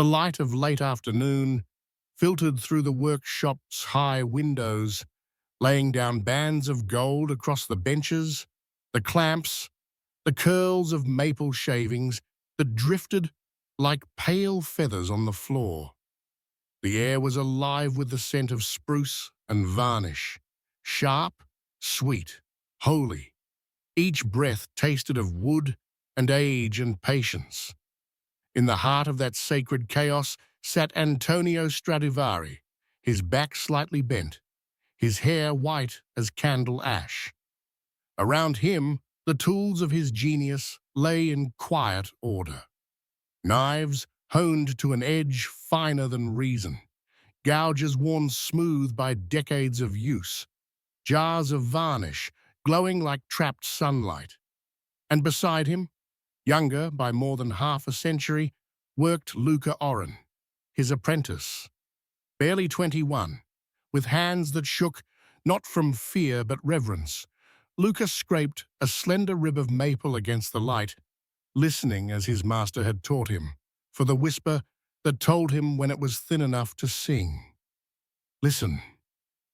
The light of late afternoon filtered through the workshop's high windows, laying down bands of gold across the benches, the clamps, the curls of maple shavings that drifted like pale feathers on the floor. The air was alive with the scent of spruce and varnish, sharp, sweet, holy. Each breath tasted of wood and age and patience. In the heart of that sacred chaos sat Antonio Stradivari, his back slightly bent, his hair white as candle ash. Around him, the tools of his genius lay in quiet order. Knives honed to an edge finer than reason, gouges worn smooth by decades of use, jars of varnish glowing like trapped sunlight. And beside him, younger by more than half a century, worked Luca Oren, his apprentice, barely 21, with hands that shook not from fear but reverence. Luca scraped a slender rib of maple against the light, listening as his master had taught him, for the whisper that told him when it was thin enough to sing. "Listen,"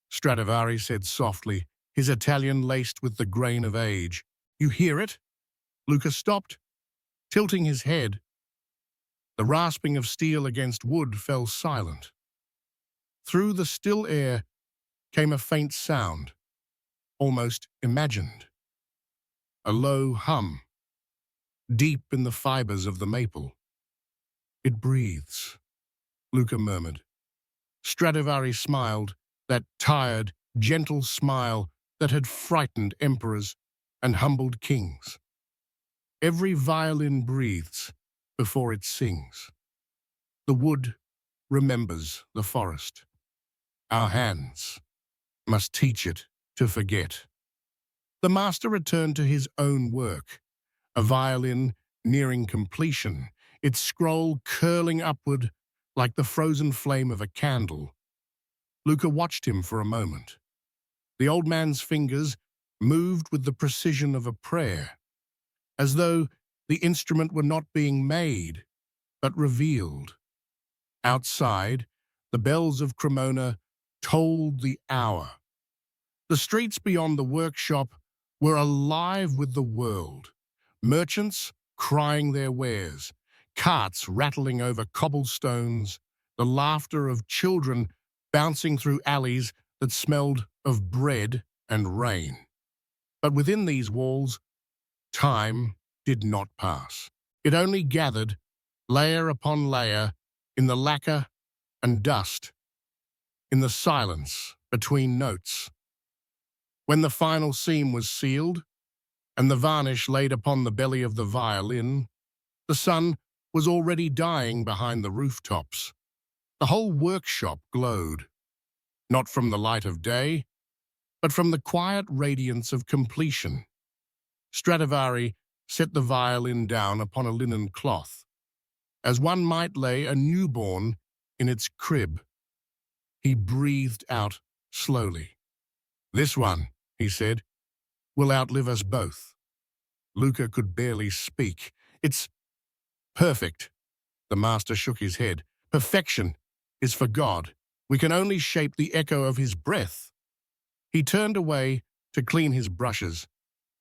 Stradivari said softly, his Italian laced with the grain of age. "You hear it?" Luca stopped, tilting his head. The rasping of steel against wood fell silent. Through the still air came a faint sound, almost imagined. A low hum, deep in the fibers of the maple. "It breathes," Luca murmured. Stradivari smiled, that tired, gentle smile that had frightened emperors and humbled kings. "Every violin breathes before it sings. The wood remembers the forest. Our hands must teach it to forget." The master returned to his own work, a violin nearing completion, its scroll curling upward like the frozen flame of a candle. Luca watched him for a moment. The old man's fingers moved with the precision of a prayer, as though the instrument were not being made, but revealed. Outside, the bells of Cremona tolled the hour. The streets beyond the workshop were alive with the world, merchants crying their wares, carts rattling over cobblestones, the laughter of children bouncing through alleys that smelled of bread and rain. But within these walls, time did not pass. It only gathered, layer upon layer, in the lacquer and dust, in the silence between notes. When the final seam was sealed, and the varnish laid upon the belly of the violin, the sun was already dying behind the rooftops. The whole workshop glowed, not from the light of day, but from the quiet radiance of completion. Stradivari set the violin down upon a linen cloth, as one might lay a newborn in its crib. He breathed out slowly. "This one," he said, "will outlive us both." Luca could barely speak. "It's perfect." The master shook his head. "Perfection is for God. We can only shape the echo of his breath." He turned away to clean his brushes,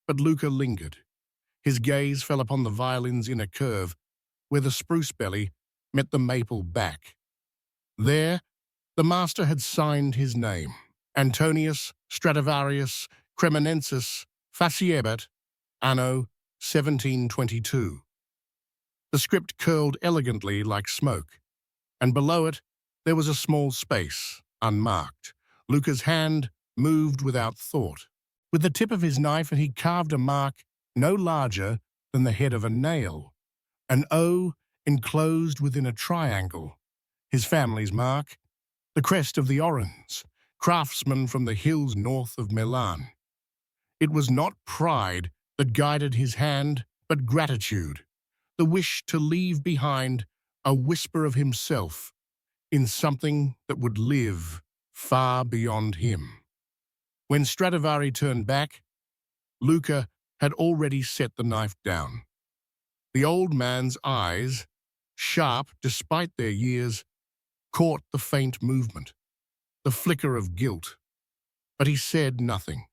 but Luca lingered. His gaze fell upon the violin's inner curve, where the spruce belly met the maple back. There, the master had signed his name, Antonius Stradivarius Cremonensis Faciebat, anno 1722. The script curled elegantly like smoke, and below it there was a small space, unmarked. Luca's hand moved without thought. With the tip of his knife he carved a mark no larger than the head of a nail, an O enclosed within a triangle, his family's mark, the crest of the Orens, craftsmen from the hills north of Milan. It was not pride that guided his hand, but gratitude, the wish to leave behind a whisper of himself in something that would live far beyond him. When Stradivari turned back, Luca had already set the knife down. The old man's eyes, sharp despite their years, caught the faint movement, the flicker of guilt. But he said nothing.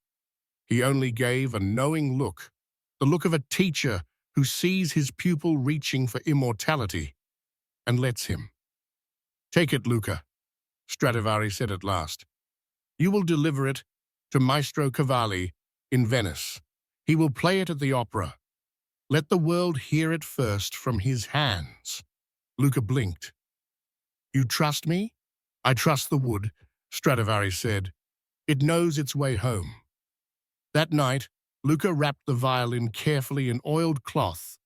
He only gave a knowing look, the look of a teacher who sees his pupil reaching for immortality and lets him. "Take it, Luca," Stradivari said at last. "You will deliver it to Maestro Cavalli in Venice. He will play it at the opera. Let the world hear it first from his hands." Luca blinked. "You trust me?" "I trust the wood," Stradivari said. "It knows its way home." That night, Luca wrapped the violin carefully in oiled cloth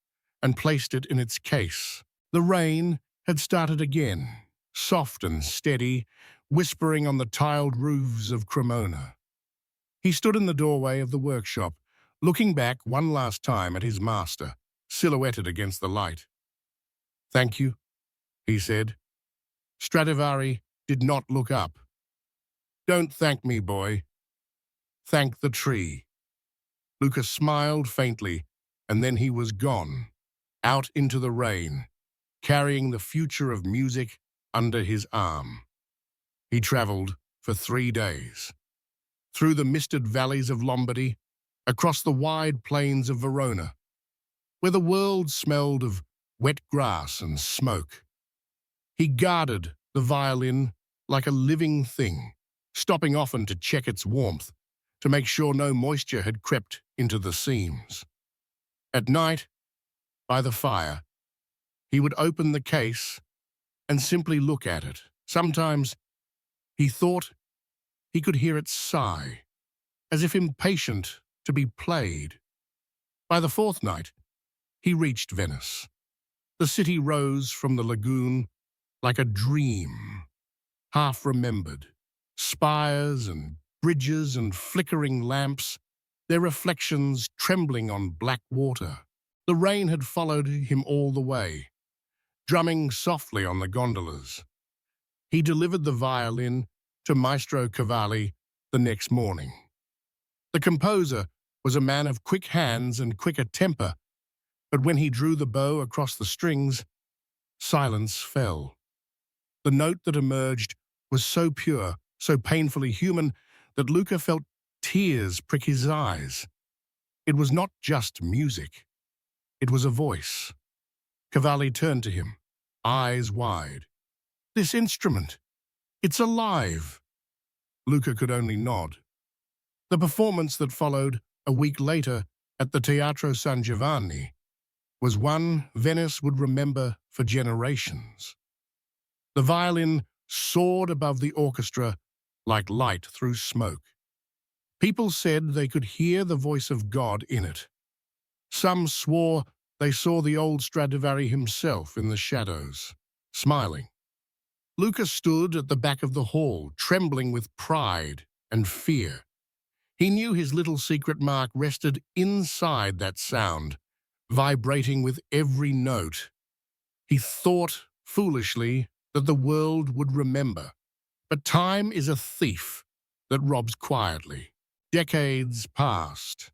and placed it in its case. The rain had started again, soft and steady, whispering on the tiled roofs of Cremona. He stood in the doorway of the workshop, looking back one last time at his master, silhouetted against the light. "Thank you," he said. Stradivari did not look up. "Don't thank me, boy. Thank the tree." Luca smiled faintly, and then he was gone, out into the rain, carrying the future of music under his arm. He traveled for 3 days. Through the misted valleys of Lombardy, across the wide plains of Verona, where the world smelled of wet grass and smoke. He guarded the violin like a living thing, stopping often to check its warmth, to make sure no moisture had crept into the seams. At night, by the fire, he would open the case and simply look at it. Sometimes he thought he could hear it sigh, as if impatient to be played. By the 4th night, he reached Venice. The city rose from the lagoon like a dream, half remembered. Spires and bridges and flickering lamps, their reflections trembling on black water. The rain had followed him all the way, drumming softly on the gondolas. He delivered the violin to Maestro Cavalli the next morning. The composer was a man of quick hands and quicker temper, but when he drew the bow across the strings, silence fell. The note that emerged was so pure, so painfully human, that Luca felt tears prick his eyes. It was not just music. It was a voice. Cavalli turned to him, eyes wide. "This instrument, it's alive." Luca could only nod. The performance that followed a week later at the Teatro San Giovanni was one Venice would remember for generations. The violin soared above the orchestra like light through smoke. People said they could hear the voice of God in it. Some swore they saw the old Stradivari himself in the shadows, smiling. Luca stood at the back of the hall, trembling with pride and fear. He knew his little secret mark rested inside that sound, vibrating with every note. He thought, foolishly, that the world would remember. But time is a thief that robs quietly. Decades passed.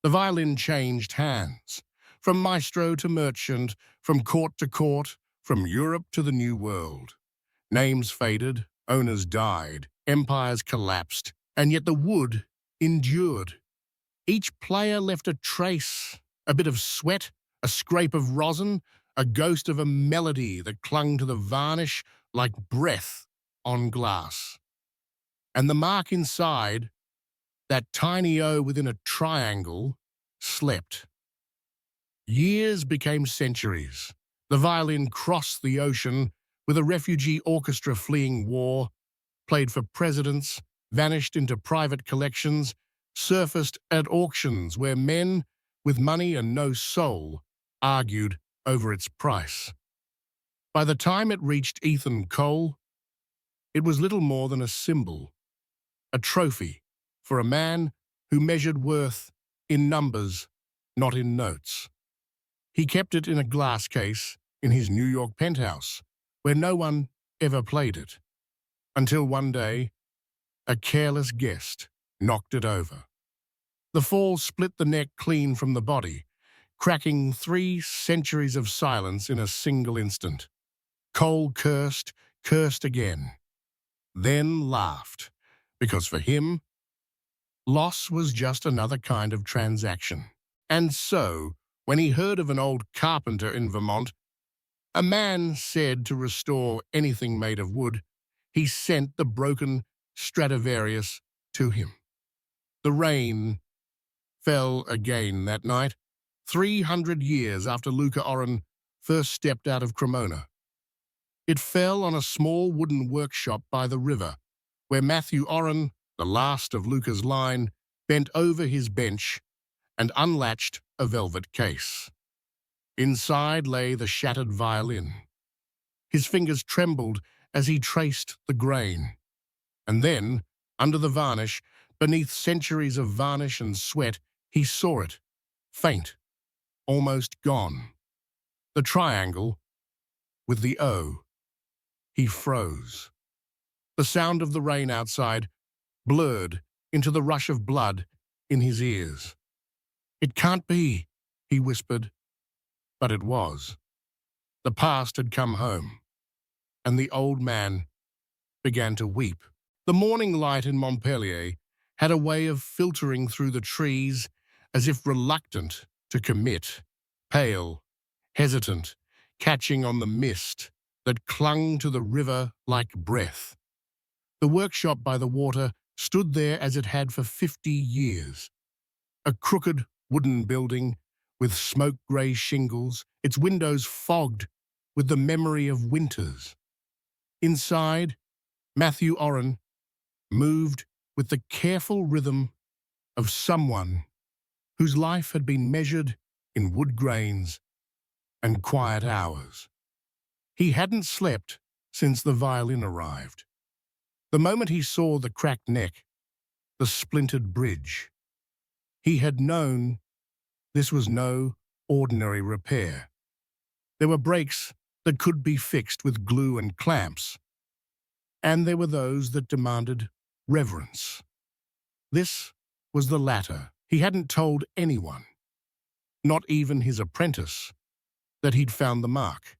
The violin changed hands, from maestro to merchant, from court to court, from Europe to the New World. Names faded, owners died, empires collapsed, and yet the wood endured. Each player left a trace, a bit of sweat, a scrape of rosin, a ghost of a melody that clung to the varnish like breath on glass. And the mark inside, that tiny O within a triangle, slept. Years became centuries. The violin crossed the ocean with a refugee orchestra fleeing war, played for presidents, vanished into private collections, surfaced at auctions where men with money and no soul argued over its price. By the time it reached Ethan Cole, it was little more than a symbol, a trophy for a man who measured worth in numbers, not in notes. He kept it in a glass case in his New York penthouse, where no one ever played it, until one day, a careless guest knocked it over. The fall split the neck clean from the body, cracking 3 centuries of silence in a single instant. Cole cursed again, then laughed, because for him, loss was just another kind of transaction. And so, when he heard of an old carpenter in Vermont, a man said to restore anything made of wood, he sent the broken Stradivarius to him. The rain fell again that night, 300 years after Luca Oren first stepped out of Cremona. It fell on a small wooden workshop by the river, where Matthew Oren, the last of Luca's line, bent over his bench and unlatched a velvet case. Inside lay the shattered violin. His fingers trembled as he traced the grain. And then, under the varnish, beneath centuries of varnish and sweat, he saw it, faint, almost gone. The triangle with the O. He froze. The sound of the rain outside blurred into the rush of blood in his ears. "It can't be," he whispered. But it was. The past had come home, and the old man began to weep. The morning light in Montpellier had a way of filtering through the trees as if reluctant to commit, pale, hesitant, catching on the mist that clung to the river like breath. The workshop by the water stood there as it had for 50 years. A crooked wooden building with smoke-grey shingles, its windows fogged with the memory of winters. Inside, Matthew Oren moved with the careful rhythm of someone whose life had been measured in wood grains and quiet hours. He hadn't slept since the violin arrived. The moment he saw the cracked neck, the splintered bridge, he had known this was no ordinary repair. There were breaks that could be fixed with glue and clamps, and there were those that demanded reverence. This was the latter. He hadn't told anyone, not even his apprentice, that he'd found the mark.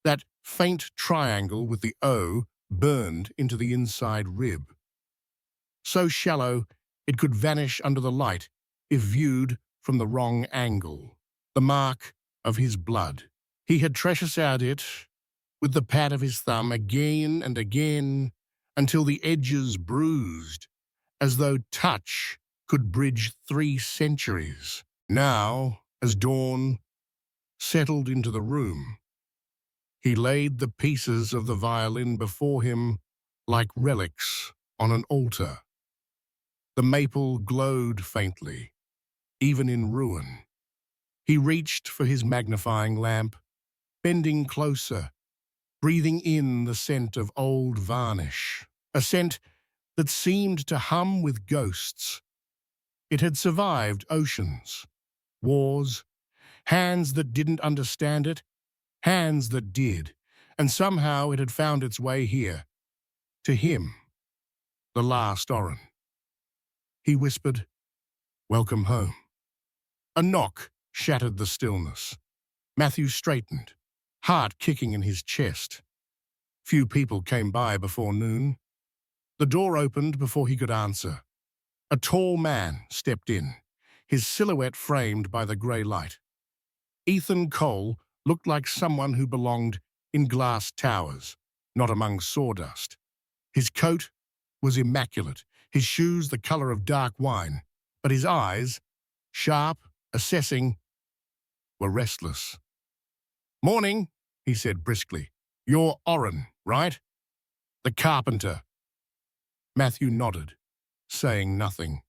That faint triangle with the O burned into the inside rib. So shallow it could vanish under the light if viewed from the wrong angle. The mark of his blood. He had traced out it with the pad of his thumb again and again until the edges bruised, as though touch could bridge 3 centuries. Now, as dawn settled into the room, he laid the pieces of the violin before him like relics on an altar. The maple glowed faintly, even in ruin. He reached for his magnifying lamp, bending closer, breathing in the scent of old varnish, a scent that seemed to hum with ghosts. It had survived oceans, wars, hands that didn't understand it, hands that did, and somehow it had found its way here, to him, the last Oren. He whispered, "Welcome home." A knock shattered the stillness. Matthew straightened, heart kicking in his chest. Few people came by before noon. The door opened before he could answer. A tall man stepped in, his silhouette framed by the grey light. Ethan Cole looked like someone who belonged in glass towers, not among sawdust. His coat was immaculate, his shoes the colour of dark wine, but his eyes, sharp, assessing, were restless. "Morning," he said briskly. "You're Oren, right? The carpenter." Matthew nodded, saying nothing.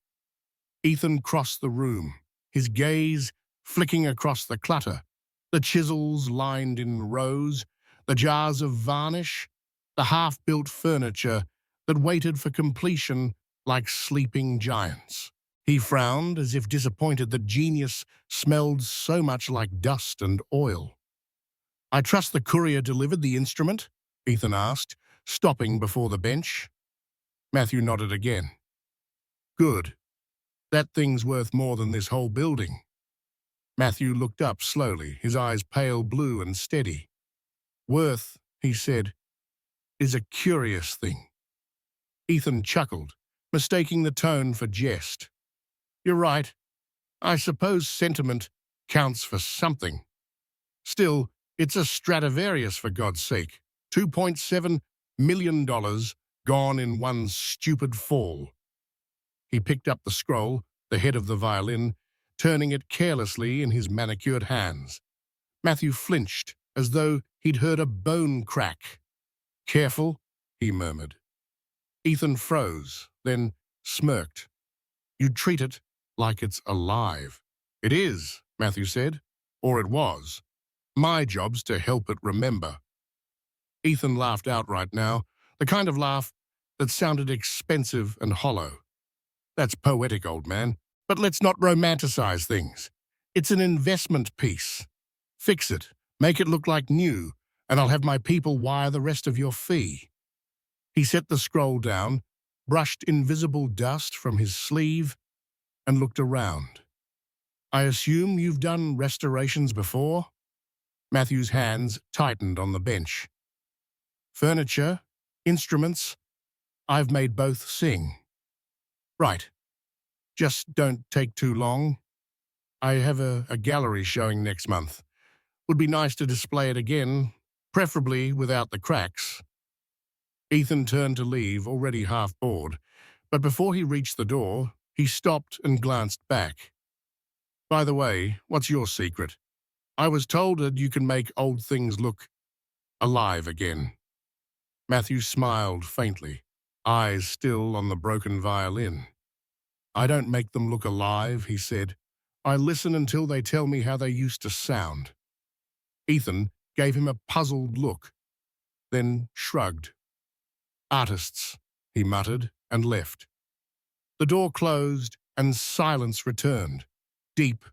Ethan crossed the room, his gaze flicking across the clutter, the chisels lined in rows, the jars of varnish, the half-built furniture that waited for completion like sleeping giants. He frowned as if disappointed that genius smelled so much like dust and oil. "I trust the courier delivered the instrument?" Ethan asked, stopping before the bench. Matthew nodded again. "Good. That thing's worth more than this whole building." Matthew looked up slowly, his eyes pale blue and steady. Worth, he said, is a curious thing. Ethan chuckled, mistaking the tone for jest. You're right. I suppose sentiment counts for something. Still, it's a Stradivarius, for God's sake. $2.7 million gone in one stupid fall. He picked up the scroll, the head of the violin, turning it carelessly in his manicured hands. Matthew flinched, as though he'd heard a bone crack. Careful, he murmured. Ethan froze, then smirked. You treat it like it's alive. It is, Matthew said, or it was. My job's to help it remember. Ethan laughed outright now, the kind of laugh that sounded expensive and hollow. That's poetic, old man, but let's not romanticize things. It's an investment piece. Fix it, make it look like new, and I'll have my people wire the rest of your fee. He set the scroll down, brushed invisible dust from his sleeve, and looked around. I assume you've done restorations before? Matthew's hands tightened on the bench. Furniture, instruments, I've made both sing. Right. Just don't take too long. I have a gallery showing next month. Would be nice to display it again, preferably without the cracks. Ethan turned to leave, already half bored, but before he reached the door, he stopped and glanced back. By the way, what's your secret? I was told that you can make old things look alive again. Matthew smiled faintly, eyes still on the broken violin. I don't make them look alive, he said. I listen until they tell me how they used to sound. Ethan gave him a puzzled look, then shrugged. Artists, he muttered, and left. The door closed and silence returned. Deep,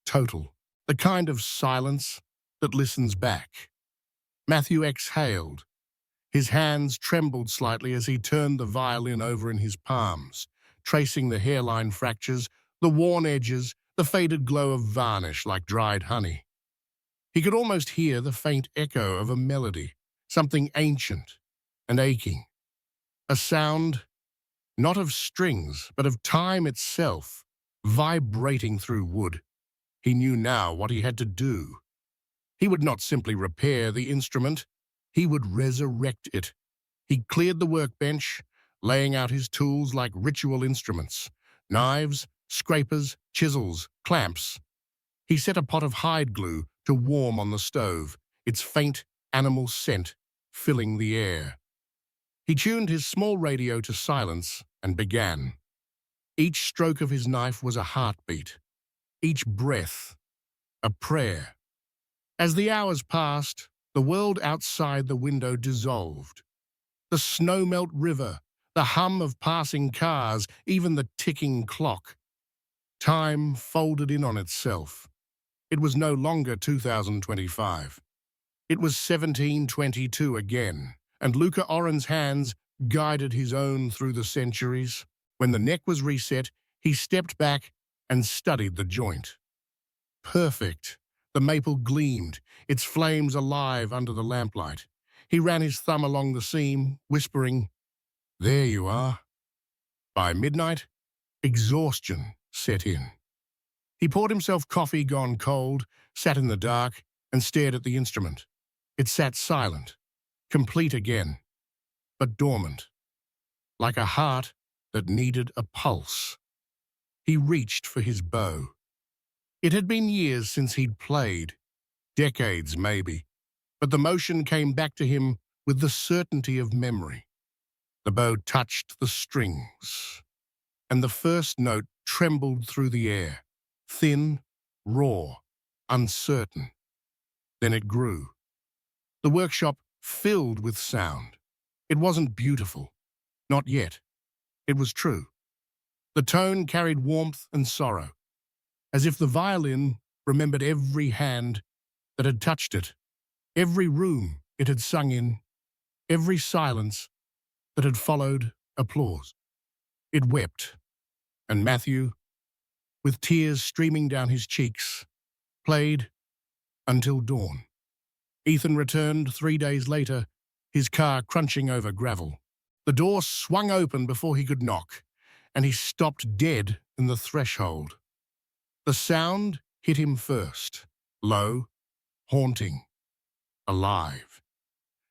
total, the kind of silence that listens back. Matthew exhaled. His hands trembled slightly as he turned the violin over in his palms, tracing the hairline fractures, the worn edges, the faded glow of varnish like dried honey. He could almost hear the faint echo of a melody, something ancient and aching. A sound, not of strings, but of time itself, vibrating through wood. He knew now what he had to do. He would not simply repair the instrument, he would resurrect it. He cleared the workbench, laying out his tools like ritual instruments, knives, scrapers, chisels, clamps. He set a pot of hide glue to warm on the stove, its faint animal scent filling the air. He tuned his small radio to silence and began. Each stroke of his knife was a heartbeat, each breath a prayer. As the hours passed, the world outside the window dissolved. The snow-melt river, the hum of passing cars, even the ticking clock. Time folded in on itself. It was no longer 2025. It was 1722 again, and Luca Oren's hands guided his own through the centuries. When the neck was reset, he stepped back and studied the joint. Perfect. The maple gleamed, its flames alive under the lamplight. He ran his thumb along the seam, whispering, "There you are." By midnight, exhaustion set in. He poured himself coffee gone cold, sat in the dark, and stared at the instrument. It sat silent, complete again, but dormant, like a heart that needed a pulse. He reached for his bow. It had been years since he'd played, decades maybe, but the motion came back to him with the certainty of memory. The bow touched the strings, and the first note trembled through the air, thin, raw, uncertain. Then it grew. The workshop filled with sound. It wasn't beautiful, not yet. It was true. The tone carried warmth and sorrow, as if the violin remembered every hand that had touched it, every room it had sung in, every silence that had followed applause. It wept, and Matthew, with tears streaming down his cheeks, played until dawn. Ethan returned 3 days later, his car crunching over gravel. The door swung open before he could knock, and he stopped dead in the threshold. The sound hit him first, low, haunting, alive.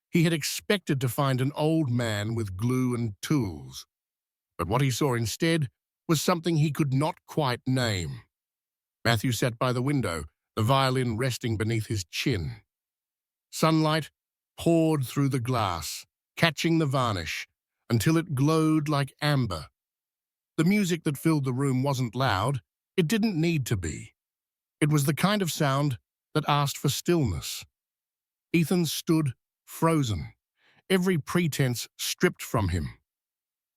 He had expected to find an old man with glue and tools, but what he saw instead was something he could not quite name. Matthew sat by the window, the violin resting beneath his chin. Sunlight poured through the glass, catching the varnish, until it glowed like amber. The music that filled the room wasn't loud. It didn't need to be. It was the kind of sound that asked for stillness. Ethan stood frozen, every pretense stripped from him.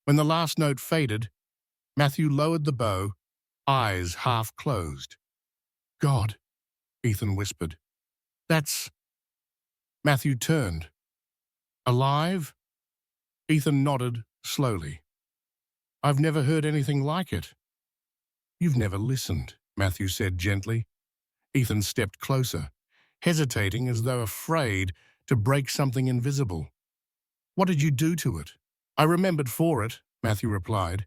When the last note faded, Matthew lowered the bow, eyes half closed. "God," Ethan whispered. "That's—" Matthew turned. "Alive?" Ethan nodded slowly. "I've never heard anything like it." "You've never listened," Matthew said gently. Ethan stepped closer, hesitating as though afraid to break something invisible. "What did you do to it?" "I remembered for it," Matthew replied,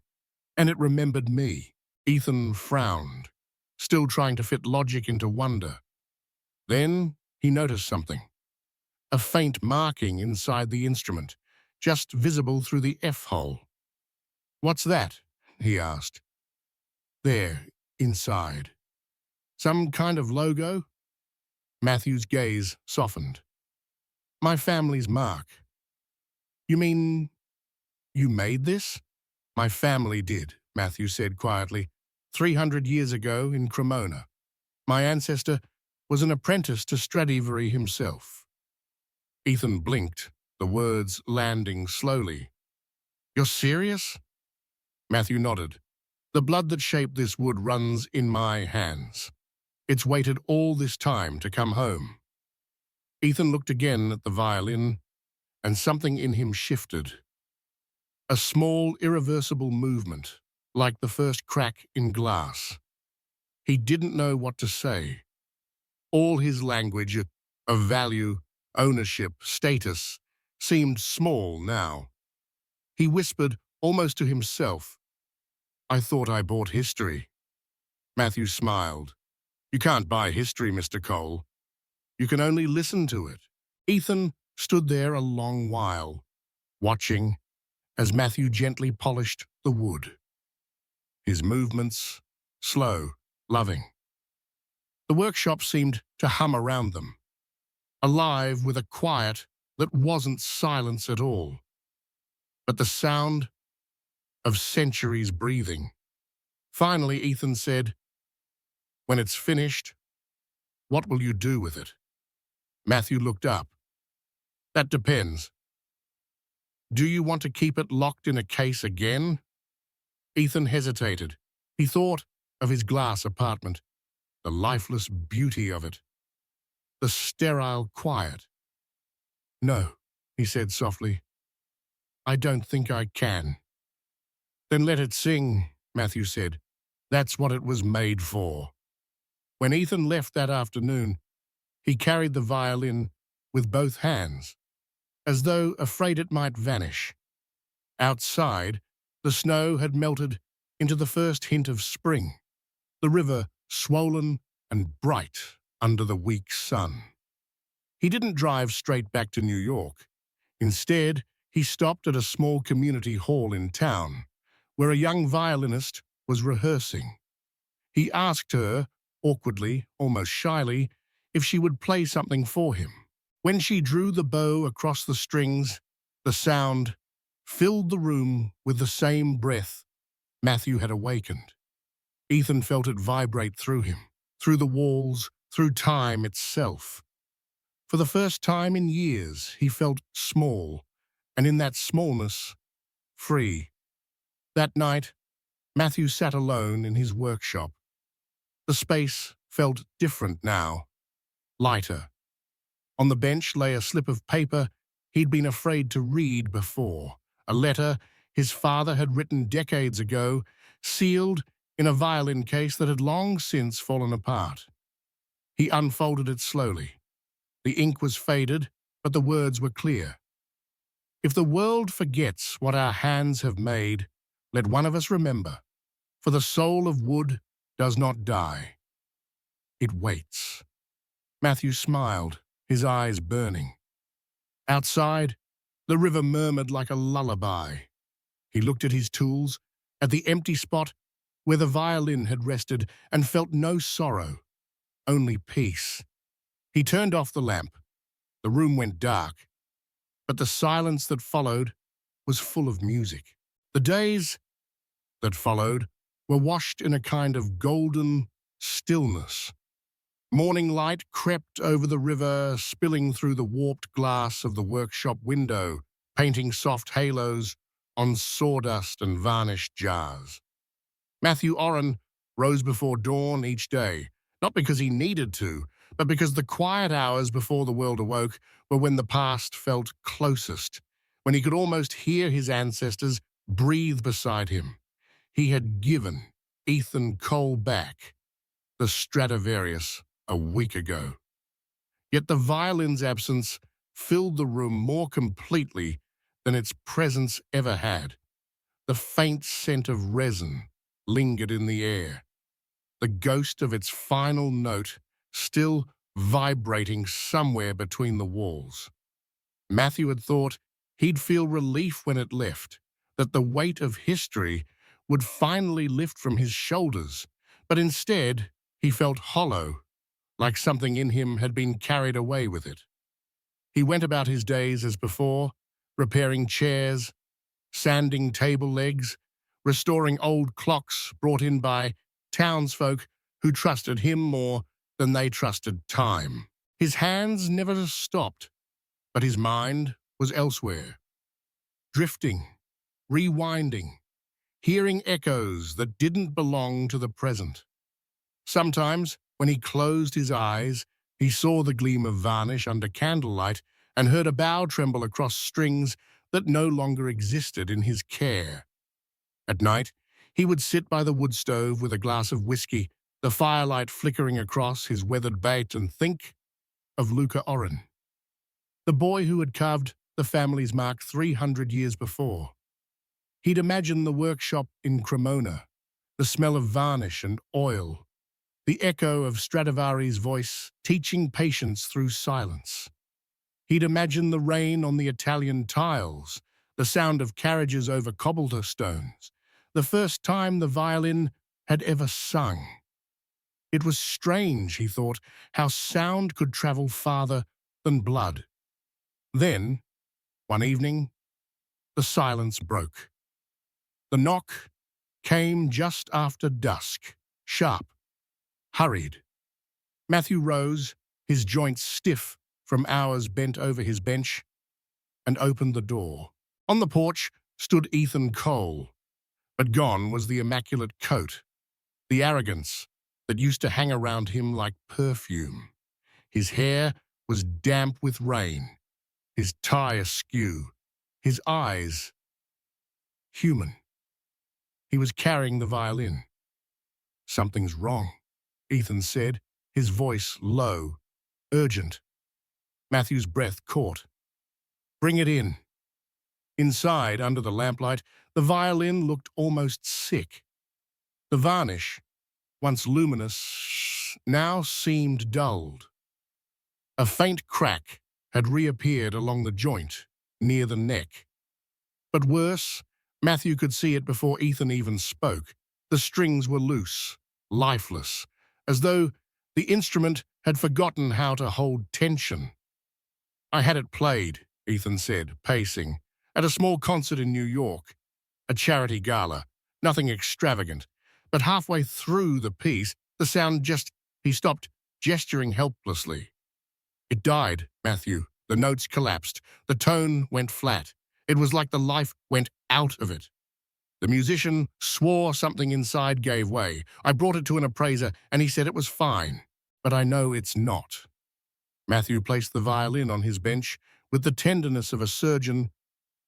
"and it remembered me." Ethan frowned, still trying to fit logic into wonder. Then he noticed something. A faint marking inside the instrument, just visible through the F-hole. "What's that?" he asked. "There, inside. Some kind of logo?" Matthew's gaze softened. "My family's mark." "You mean you made this?" "My family did," Matthew said quietly. 300 years ago in Cremona. My ancestor was an apprentice to Stradivari himself." Ethan blinked, the words landing slowly. "You're serious?" Matthew nodded. "The blood that shaped this wood runs in my hands. It's waited all this time to come home." Ethan looked again at the violin, and something in him shifted. A small, irreversible movement, like the first crack in glass. He didn't know what to say. All his language of value, ownership, status, seemed small now. He whispered, almost to himself, "I thought I bought history." Matthew smiled. "You can't buy history, Mr. Cole. You can only listen to it." Ethan stood there a long while, watching as Matthew gently polished the wood. His movements, slow, loving. The workshop seemed to hum around them, alive with a quiet that wasn't silence at all, but the sound of centuries breathing. Finally, Ethan said, "When it's finished, what will you do with it?" Matthew looked up. "That depends. Do you want to keep it locked in a case again?" Ethan hesitated. He thought of his glass apartment, the lifeless beauty of it, the sterile quiet. "No," he said softly. "I don't think I can." "Then let it sing," Matthew said. "That's what it was made for." When Ethan left that afternoon, he carried the violin with both hands, as though afraid it might vanish. Outside, the snow had melted into the first hint of spring, the river swollen and bright under the weak sun. He didn't drive straight back to New York. Instead, he stopped at a small community hall in town, where a young violinist was rehearsing. He asked her, awkwardly, almost shyly, if she would play something for him. When she drew the bow across the strings, the sound filled the room with the same breath Matthew had awakened. Ethan felt it vibrate through him, through the walls, through time itself. For the first time in years, he felt small, and in that smallness, free. That night, Matthew sat alone in his workshop. The space felt different now, lighter. On the bench lay a slip of paper he'd been afraid to read before, a letter his father had written decades ago, sealed in a violin case that had long since fallen apart. He unfolded it slowly. The ink was faded, but the words were clear. If the world forgets what our hands have made, let one of us remember, for the soul of wood does not die. It waits. Matthew smiled, his eyes burning. Outside, the river murmured like a lullaby. He looked at his tools, at the empty spot where the violin had rested, and felt no sorrow, only peace. He turned off the lamp. The room went dark, but the silence that followed was full of music. The days that followed were washed in a kind of golden stillness. Morning light crept over the river, spilling through the warped glass of the workshop window, painting soft halos on sawdust and varnished jars. Matthew Orrin rose before dawn each day, not because he needed to, but because the quiet hours before the world awoke were when the past felt closest, when he could almost hear his ancestors breathe beside him. He had given Ethan Cole back the Stradivarius a week ago. Yet the violin's absence filled the room more completely than its presence ever had. The faint scent of resin lingered in the air, the ghost of its final note still vibrating somewhere between the walls. Matthew had thought he'd feel relief when it left, that the weight of history would finally lift from his shoulders, but instead he felt hollow, like something in him had been carried away with it. He went about his days as before, repairing chairs, sanding table legs, restoring old clocks brought in by townsfolk who trusted him more than they trusted time. His hands never stopped, but his mind was elsewhere, drifting, rewinding, hearing echoes that didn't belong to the present. Sometimes, when he closed his eyes, he saw the gleam of varnish under candlelight and heard a bow tremble across strings that no longer existed in his care. At night, he would sit by the wood stove with a glass of whiskey, the firelight flickering across his weathered bait, and think of Luca Orrin, the boy who had carved the family's mark 300 years before. He'd imagine the workshop in Cremona, the smell of varnish and oil, the echo of Stradivari's voice teaching patience through silence. He'd imagine the rain on the Italian tiles, the sound of carriages over cobblestones, the first time the violin had ever sung. It was strange, he thought, how sound could travel farther than blood. Then, one evening, the silence broke. The knock came just after dusk, sharp, hurried. Matthew rose, his joints stiff from hours bent over his bench, and opened the door. On the porch stood Ethan Cole, but gone was the immaculate coat, the arrogance that used to hang around him like perfume. His hair was damp with rain, his tie askew, his eyes human. He was carrying the violin. "Something's wrong," Ethan said, his voice low, urgent. Matthew's breath caught. "Bring it in." Inside, under the lamplight, the violin looked almost sick. The varnish, once luminous, now seemed dulled. A faint crack had reappeared along the joint, near the neck. But worse, Matthew could see it before Ethan even spoke. The strings were loose, lifeless, as though the instrument had forgotten how to hold tension. "I had it played," Ethan said, pacing, "at a small concert in New York, a charity gala, nothing extravagant. But halfway through the piece, the sound just..." He stopped, gesturing helplessly. "It died, Matthew." The notes collapsed. The tone went flat. It was like the life went out of it. The musician swore something inside gave way. "I brought it to an appraiser, and he said it was fine. But I know it's not." Matthew placed the violin on his bench with the tenderness of a surgeon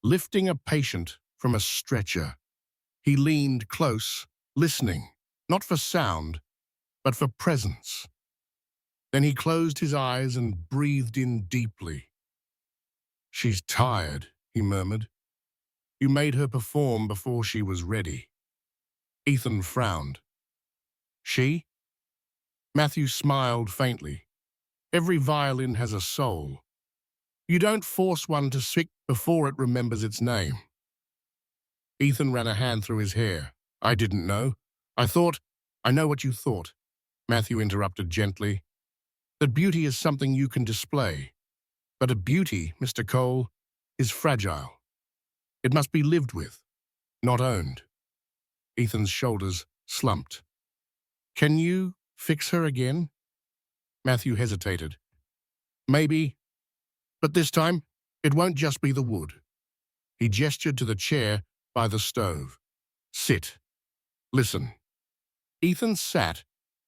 lifting a patient from a stretcher. He leaned close, listening, not for sound, but for presence. Then he closed his eyes and breathed in deeply. "She's tired," he murmured. "You made her perform before she was ready." Ethan frowned. "She?" Matthew smiled faintly. "Every violin has a soul. You don't force one to speak before it remembers its name." Ethan ran a hand through his hair. "I didn't know. I know what you thought," Matthew interrupted gently, "that beauty is something you can display. But a beauty, Mr. Cole, is fragile. It must be lived with, not owned." Ethan's shoulders slumped. "Can you fix her again?" Matthew hesitated. "Maybe, but this time it won't just be the wood." He gestured to the chair by the stove. "Sit. Listen." Ethan sat,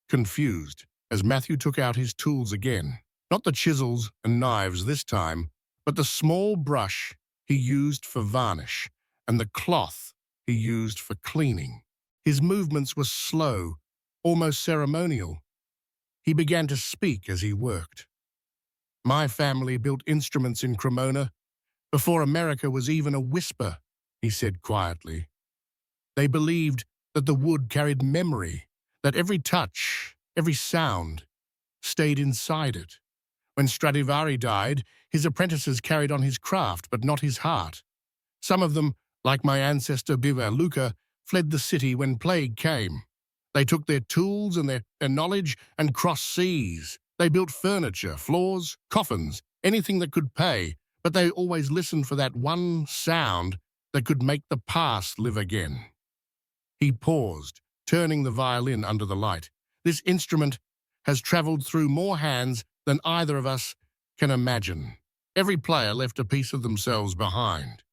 confused, as Matthew took out his tools again. Not the chisels and knives this time, but the small brush he used for varnish and the cloth he used for cleaning. His movements were slow, almost ceremonial. He began to speak as he worked. "My family built instruments in Cremona before America was even a whisper," he said quietly. "They believed that the wood carried memory, that every touch, every sound, stayed inside it. When Stradivari died, his apprentices carried on his craft, but not his heart. Some of them, like my ancestor Luca, fled the city when plague came. They took their tools and their knowledge and crossed seas. They built furniture, floors, coffins, anything that could pay, but they always listened for that one sound that could make the past live again." He paused, turning the violin under the light. "This instrument has traveled through more hands than either of us can imagine. Every player left a piece of themselves behind.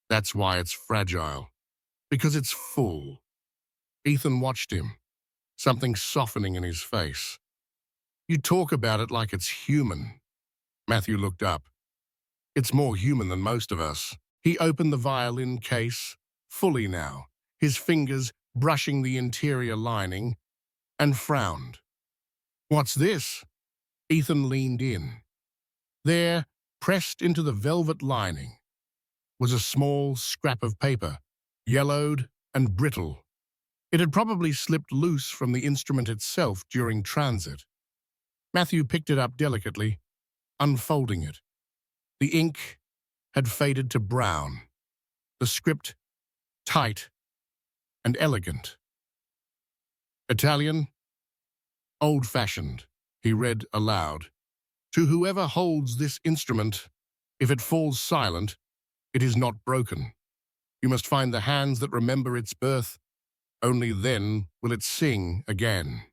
That's why it's fragile, because it's full." Ethan watched him, something softening in his face. "You talk about it like it's human." Matthew looked up. "It's more human than most of us." He opened the violin case, fully now, his fingers brushing the interior lining, and frowned. "What's this?" Ethan leaned in. There, pressed into the velvet lining, was a small scrap of paper, yellowed and brittle. It had probably slipped loose from the instrument itself during transit. Matthew picked it up delicately, unfolding it. The ink had faded to brown, the script tight and elegant. "Italian, old-fashioned," he read aloud. "To whoever holds this instrument, if it falls silent, it is not broken. You must find the hands that remember its birth. Only then will it sing again."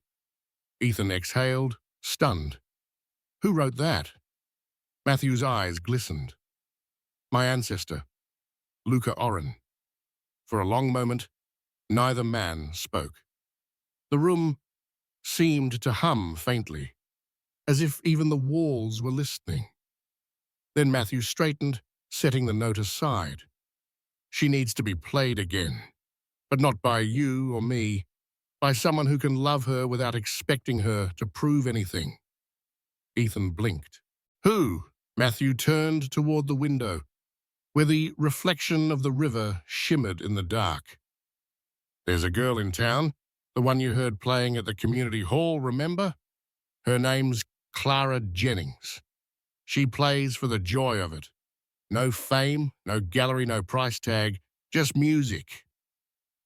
Ethan exhaled, stunned. "Who wrote that?" Matthew's eyes glistened. "My ancestor, Luca Oren." For a long moment, neither man spoke. The room seemed to hum faintly, as if even the walls were listening. Then Matthew straightened, setting the note aside. "She needs to be played again, but not by you or me, by someone who can love her without expecting her to prove anything." Ethan blinked. "Who?" Matthew turned toward the window, where the reflection of the river shimmered in the dark. "There's a girl in town, the one you heard playing at the community hall, remember? Her name's Clara Jennings. She plays for the joy of it. No fame, no gallery, no price tag, just music."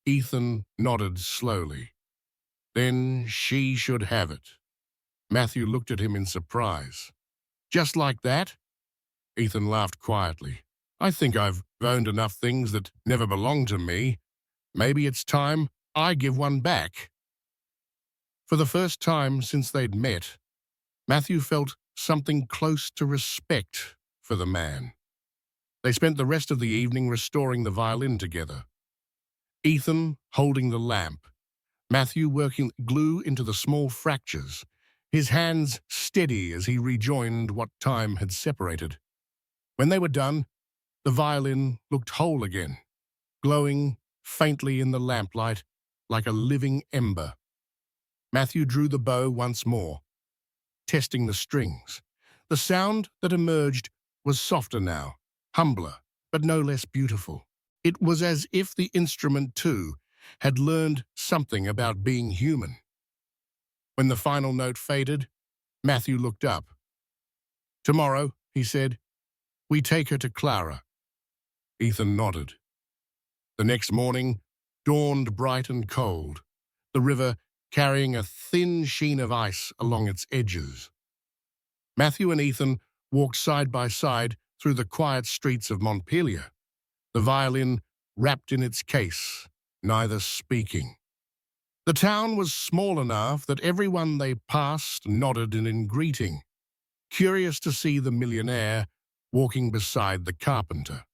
Ethan nodded slowly. "Then she should have it." Matthew looked at him in surprise. "Just like that?" Ethan laughed quietly. "I think I've owned enough things that never belonged to me. Maybe it's time I give one back." For the first time since they'd met, Matthew felt something close to respect for the man. They spent the rest of the evening restoring the violin together. Ethan holding the lamp, Matthew working glue into the small fractures, his hands steady as he rejoined what time had separated. When they were done, the violin looked whole again, glowing faintly in the lamplight like a living ember. Matthew drew the bow once more, testing the strings. The sound that emerged was softer now, humbler, but no less beautiful. It was as if the instrument, too, had learned something about being human. When the final note faded, Matthew looked up. "Tomorrow," he said, "we take her to Clara." Ethan nodded. The next morning dawned bright and cold, the river carrying a thin sheen of ice along its edges. Matthew and Ethan walked side by side through the quiet streets of Montpelier, the violin wrapped in its case, neither speaking. The town was small enough that everyone they passed nodded in greeting, curious to see the millionaire walking beside the carpenter.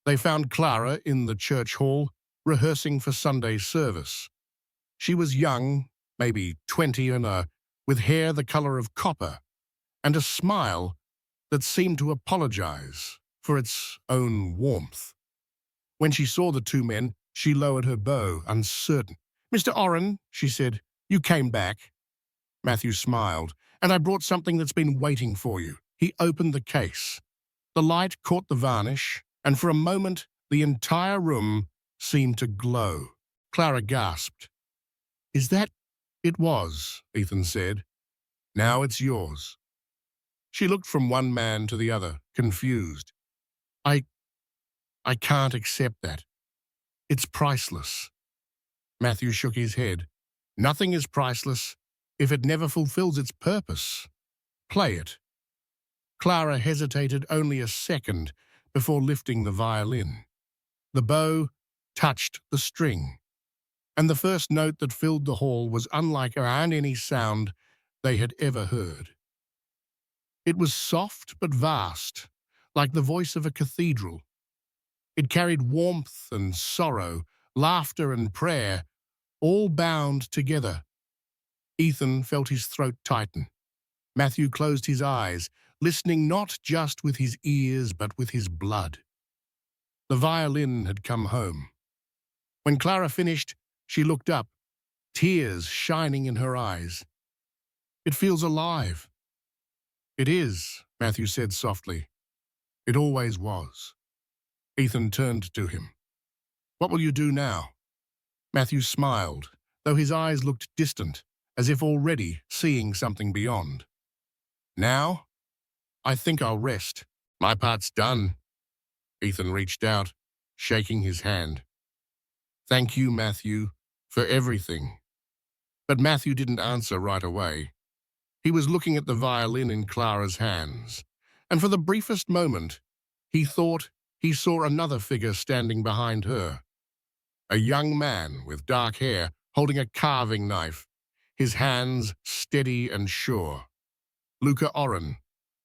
They found Clara in the church hall, rehearsing for Sunday service. She was young, maybe 20, with hair the color of copper, and a smile that seemed to apologize for its own warmth. When she saw the two men, she lowered her bow, uncertain. "Mr. Orrin," she said, "you came back." Matthew smiled. "And I brought something that's been waiting for you." He opened the case. The light caught the varnish, and for a moment the entire room seemed to glow. Clara gasped. "Is that—" "It was," Ethan said. "Now it's yours." She looked from one man to the other, confused. I can't accept that. It's priceless." Matthew shook his head. "Nothing is priceless if it never fulfills its purpose. Play it." Clara hesitated only a second before lifting the violin. The bow touched the string, and the first note that filled the hall was unlike any sound they had ever heard. It was soft but vast, like the voice of a cathedral. It carried warmth and sorrow, laughter and prayer, all bound together. Ethan felt his throat tighten. Matthew closed his eyes, listening not just with his ears but with his blood. The violin had come home. When Clara finished, she looked up, tears shining in her eyes. "It feels alive." "It is," Matthew said softly. "It always was." Ethan turned to him. "What will you do now?" Matthew smiled, though his eyes looked distant, as if already seeing something beyond. "Now, I think I'll rest. My part's done." Ethan reached out, shaking his hand. "Thank you, Matthew, for everything." But Matthew didn't answer right away. He was looking at the violin in Clara's hands, and for the briefest moment, he thought he saw another figure standing behind her. A young man with dark hair holding a carving knife, his hands steady and sure. Luca Orrin,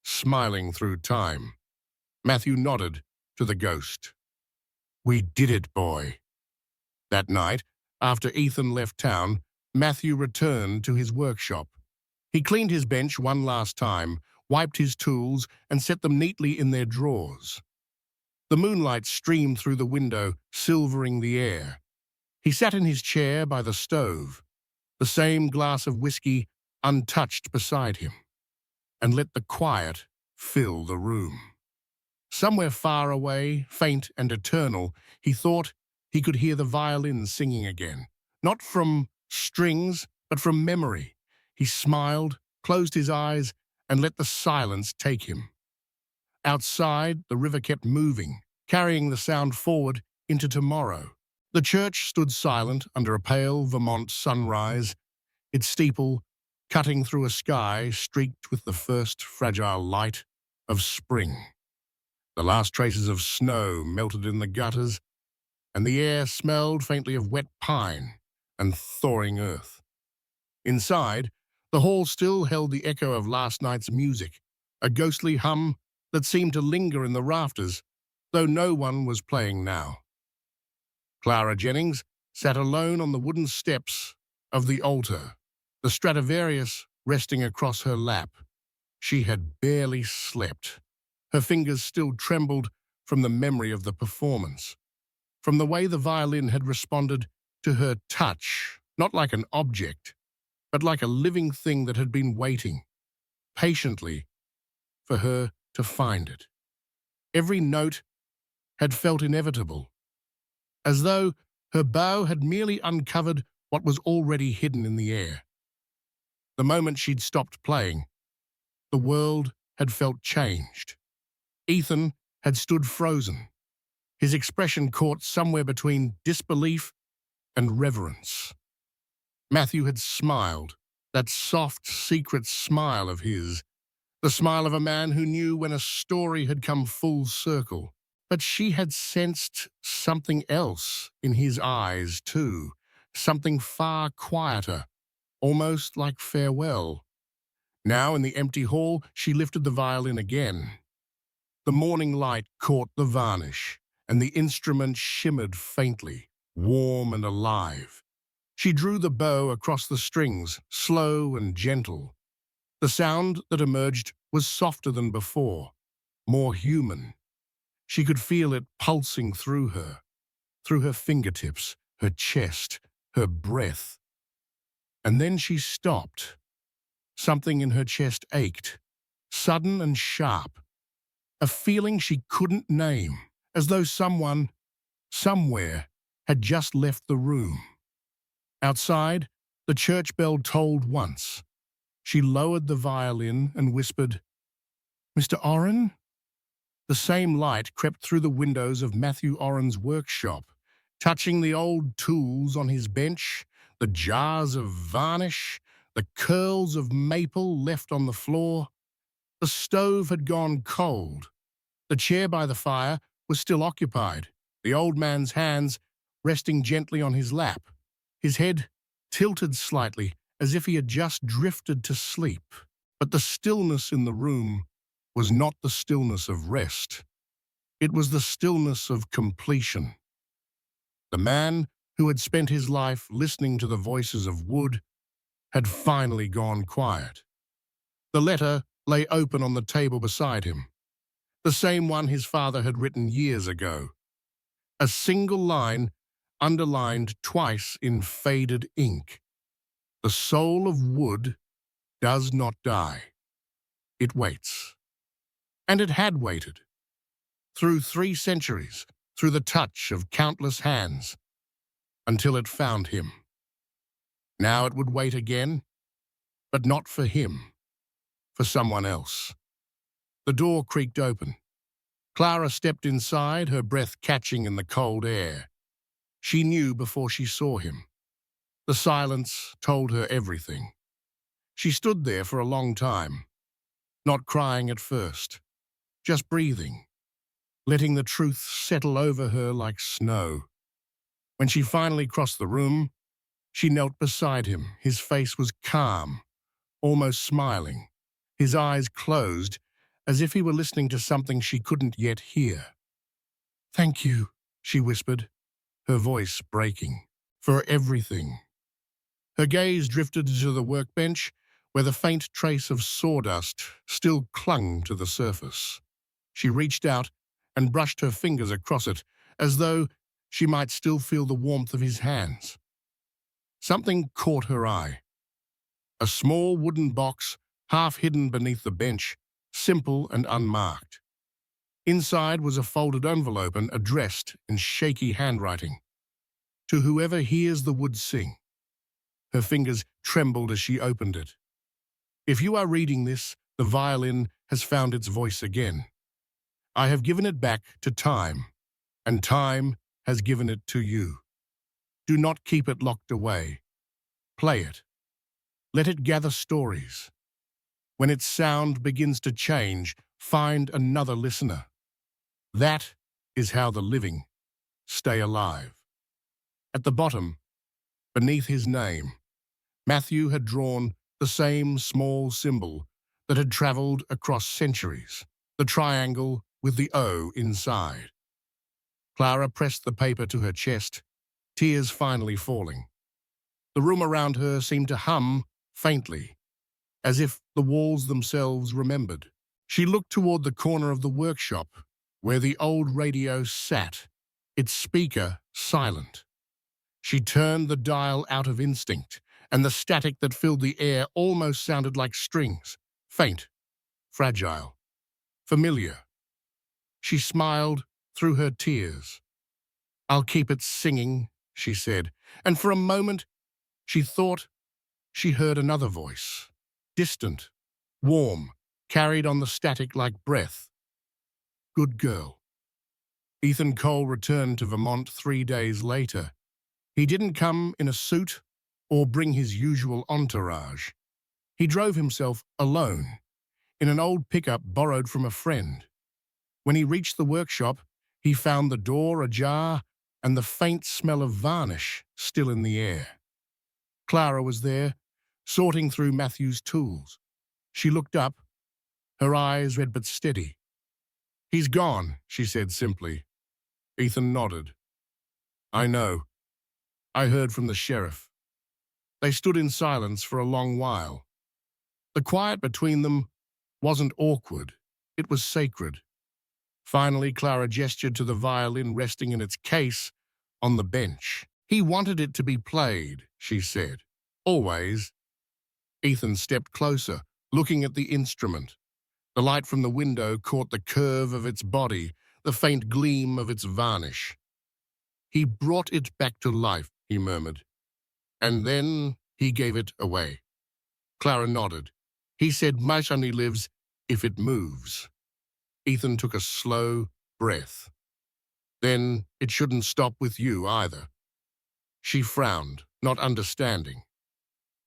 smiling through time. Matthew nodded to the ghost. "We did it, boy." That night, after Ethan left town, Matthew returned to his workshop. He cleaned his bench one last time, wiped his tools, and set them neatly in their drawers. The moonlight streamed through the window, silvering the air. He sat in his chair by the stove, the same glass of whiskey untouched beside him, and let the quiet fill the room. Somewhere far away, faint and eternal, he thought he could hear the violin singing again, not from strings, but from memory. He smiled, closed his eyes, and let the silence take him. Outside, the river kept moving, carrying the sound forward into tomorrow. The church stood silent under a pale Vermont sunrise, its steeple cutting through a sky streaked with the first fragile light of spring. The last traces of snow melted in the gutters, and the air smelled faintly of wet pine and thawing earth. Inside, the hall still held the echo of last night's music, a ghostly hum that seemed to linger in the rafters, though no one was playing now. Clara Jennings sat alone on the wooden steps of the altar, the Stradivarius resting across her lap. She had barely slept. Her fingers still trembled from the memory of the performance, from the way the violin had responded to her touch, not like an object, but like a living thing that had been waiting. patiently for her to find it. Every note had felt inevitable, as though her bow had merely uncovered what was already hidden in the air. The moment she'd stopped playing, the world had felt changed. Ethan had stood frozen, his expression caught somewhere between disbelief and reverence. Matthew had smiled, that soft, secret smile of his, the smile of a man who knew when a story had come full circle. But she had sensed something else in his eyes, too, something far quieter, almost like farewell. Now, in the empty hall, she lifted the violin again. The morning light caught the varnish, and the instrument shimmered faintly, warm and alive. She drew the bow across the strings, slow and gentle. The sound that emerged was softer than before, more human. She could feel it pulsing through her fingertips, her chest, her breath. And then she stopped. Something in her chest ached, sudden and sharp, a feeling she couldn't name, as though someone, somewhere, had just left the room. Outside, the church bell tolled once. She lowered the violin and whispered, "Mr. Orrin?" The same light crept through the windows of Matthew Orrin's workshop, touching the old tools on his bench, the jars of varnish, the curls of maple left on the floor. The stove had gone cold. The chair by the fire was still occupied, the old man's hands resting gently on his lap, his head tilted slightly as if he had just drifted to sleep. But the stillness in the room was not the stillness of rest. It was the stillness of completion. The man who had spent his life listening to the voices of wood had finally gone quiet. The letter lay open on the table beside him, the same one his father had written years ago. A single line underlined twice in faded ink. The soul of wood does not die. It waits. And it had waited. Through 3 centuries, through the touch of countless hands, until it found him. Now it would wait again, but not for him, for someone else. The door creaked open. Clara stepped inside, her breath catching in the cold air. She knew before she saw him. The silence told her everything. She stood there for a long time, not crying at first, just breathing, letting the truth settle over her like snow. When she finally crossed the room, she knelt beside him. His face was calm, almost smiling, his eyes closed, as if he were listening to something she couldn't yet hear. "Thank you," she whispered, her voice breaking, "for everything." Her gaze drifted to the workbench, where the faint trace of sawdust still clung to the surface. She reached out and brushed her fingers across it, as though she might still feel the warmth of his hands. Something caught her eye. A small wooden box, half hidden beneath the bench, simple and unmarked. Inside was a folded envelope and addressed in shaky handwriting. "To whoever hears the wood sing." Her fingers trembled as she opened it. "If you are reading this, the violin has found its voice again. I have given it back to time, and time has given it to you. Do not keep it locked away. Play it. Let it gather stories. When its sound begins to change, find another listener. That is how the living stay alive." At the bottom, beneath his name, Matthew had drawn the same small symbol that had traveled across centuries, the triangle with the O inside. Clara pressed the paper to her chest, tears finally falling. The room around her seemed to hum faintly, as if the walls themselves remembered. She looked toward the corner of the workshop, where the old radio sat, its speaker silent. She turned the dial out of instinct, and the static that filled the air almost sounded like strings, Faint, fragile, familiar. She smiled through her tears. "I'll keep it singing," she said, and for a moment she thought she heard another voice, distant, warm, carried on the static like breath. "Good girl." Ethan Cole returned to Vermont 3 days later. He didn't come in a suit or bring his usual entourage. He drove himself alone, in an old pickup borrowed from a friend. When he reached the workshop, he found the door ajar and the faint smell of varnish still in the air. Clara was there, sorting through Matthew's tools. She looked up, her eyes red but steady. "He's gone," she said simply. Ethan nodded. "I know. I heard from the sheriff." They stood in silence for a long while. The quiet between them wasn't awkward, it was sacred. Finally, Clara gestured to the violin resting in its case on the bench. "He wanted it to be played," she said. "Always." Ethan stepped closer, looking at the instrument. The light from the window caught the curve of its body, the faint gleam of its varnish. "He brought it back to life," he murmured. "And then he gave it away." Clara nodded. "He said my only lives if it moves." Ethan took a slow breath. "Then it shouldn't stop with you either." She frowned, not understanding.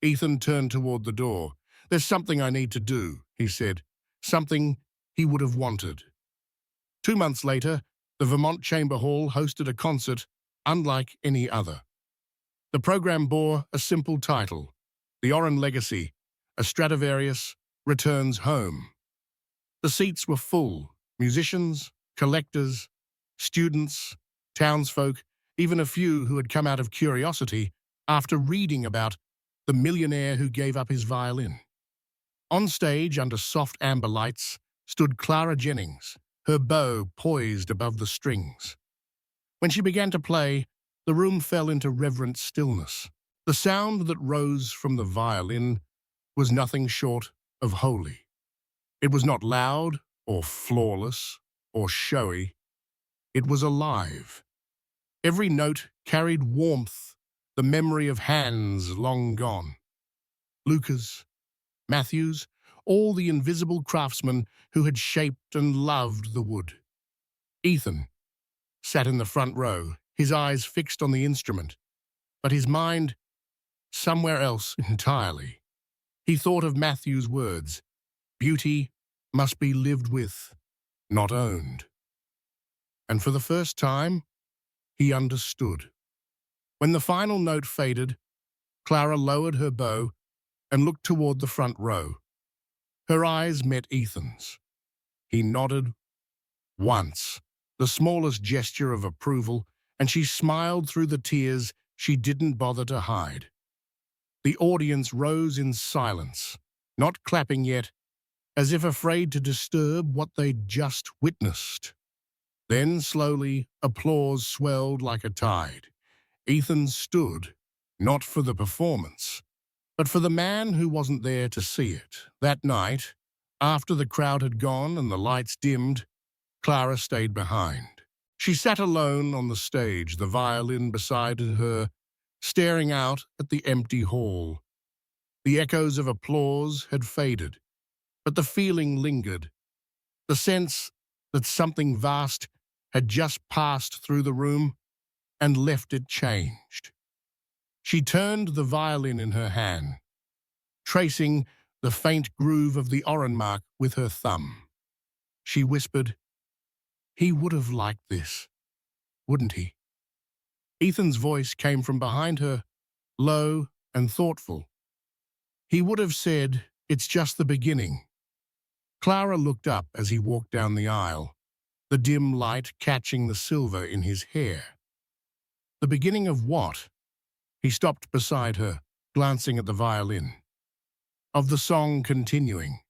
Ethan turned toward the door. "There's something I need to do," he said. Something he would have wanted. 2 months later, the Vermont Chamber Hall hosted a concert unlike any other. The program bore a simple title, The Oren Legacy, a Stradivarius Returns Home. The seats were full, musicians, collectors, students, townsfolk, even a few who had come out of curiosity after reading about the millionaire who gave up his violin. On stage, under soft amber lights, stood Clara Jennings, her bow poised above the strings. When she began to play, the room fell into reverent stillness. The sound that rose from the violin was nothing short of holy. It was not loud or flawless or showy. It was alive. Every note carried warmth, the memory of hands long gone. Lucas, Matthews, all the invisible craftsmen who had shaped and loved the wood. Ethan sat in the front row, his eyes fixed on the instrument, but his mind somewhere else entirely. He thought of Matthew's words, "Beauty must be lived with, not owned." And for the first time, he understood. When the final note faded, Clara lowered her bow and looked toward the front row. Her eyes met Ethan's. He nodded once, the smallest gesture of approval, and she smiled through the tears she didn't bother to hide. The audience rose in silence, not clapping yet, as if afraid to disturb what they'd just witnessed. Then, slowly, applause swelled like a tide. Ethan stood, not for the performance, but for the man who wasn't there to see it. That night, after the crowd had gone and the lights dimmed, Clara stayed behind. She sat alone on the stage, the violin beside her, staring out at the empty hall. The echoes of applause had faded, but the feeling lingered, the sense that something vast had just passed through the room and left it changed. She turned the violin in her hand, tracing the faint groove of the Oren mark with her thumb. She whispered, "He would have liked this, wouldn't he?" Ethan's voice came from behind her, low and thoughtful. "He would have said, 'It's just the beginning.'" Clara looked up as he walked down the aisle, the dim light catching the silver in his hair. "The beginning of what?" He stopped beside her, glancing at the violin. "Of the song continuing.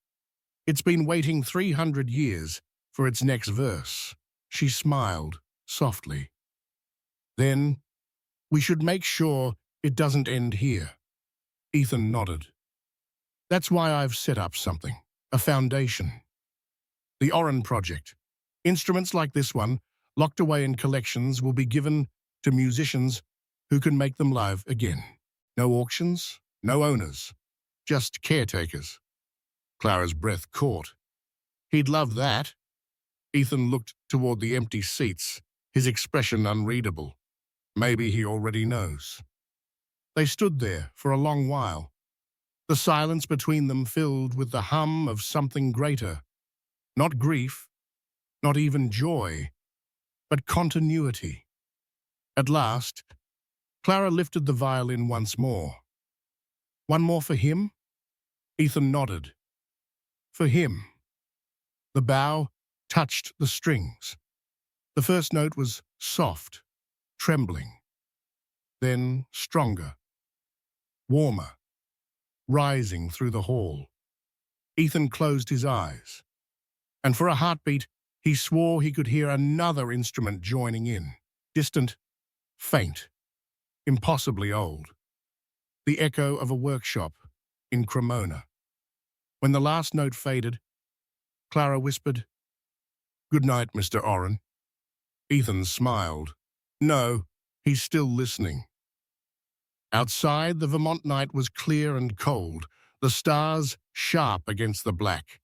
It's been waiting 300 years for its next verse." She smiled softly. "Then we should make sure it doesn't end here." Ethan nodded. "That's why I've set up something." a foundation. The Oren Project. Instruments like this one, locked away in collections, will be given to musicians who can make them live again. No auctions, no owners, just caretakers. Clara's breath caught. He'd love that. Ethan looked toward the empty seats, his expression unreadable. Maybe he already knows. They stood there for a long while, the silence between them filled with the hum of something greater. Not grief, not even joy, but continuity. At last, Clara lifted the violin once more. One more for him? Ethan nodded. For him. The bow touched the strings. The first note was soft, trembling. Then stronger, warmer, rising through the hall. Ethan closed his eyes, and for a heartbeat, he swore he could hear another instrument joining in, distant, faint, impossibly old. The echo of a workshop in Cremona. When the last note faded, Clara whispered, "Good night, Mr. Oren." Ethan smiled. No, he's still listening. Outside, the Vermont night was clear and cold, the stars sharp against the black.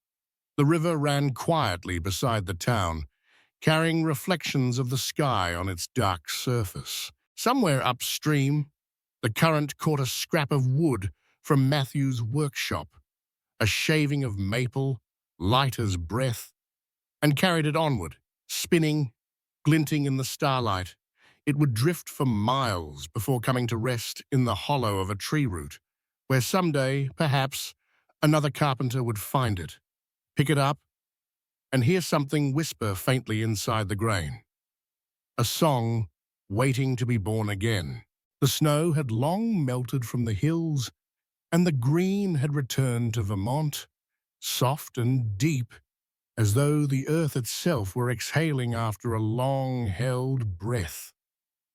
The river ran quietly beside the town, carrying reflections of the sky on its dark surface. Somewhere upstream, the current caught a scrap of wood from Matthew's workshop, a shaving of maple, light as breath, and carried it onward, spinning, glinting in the starlight. It would drift for miles before coming to rest in the hollow of a tree root, where someday, perhaps, another carpenter would find it, pick it up, and hear something whisper faintly inside the grain. A song waiting to be born again. The snow had long melted from the hills, and the green had returned to Vermont, soft and deep, as though the earth itself were exhaling after a long-held breath.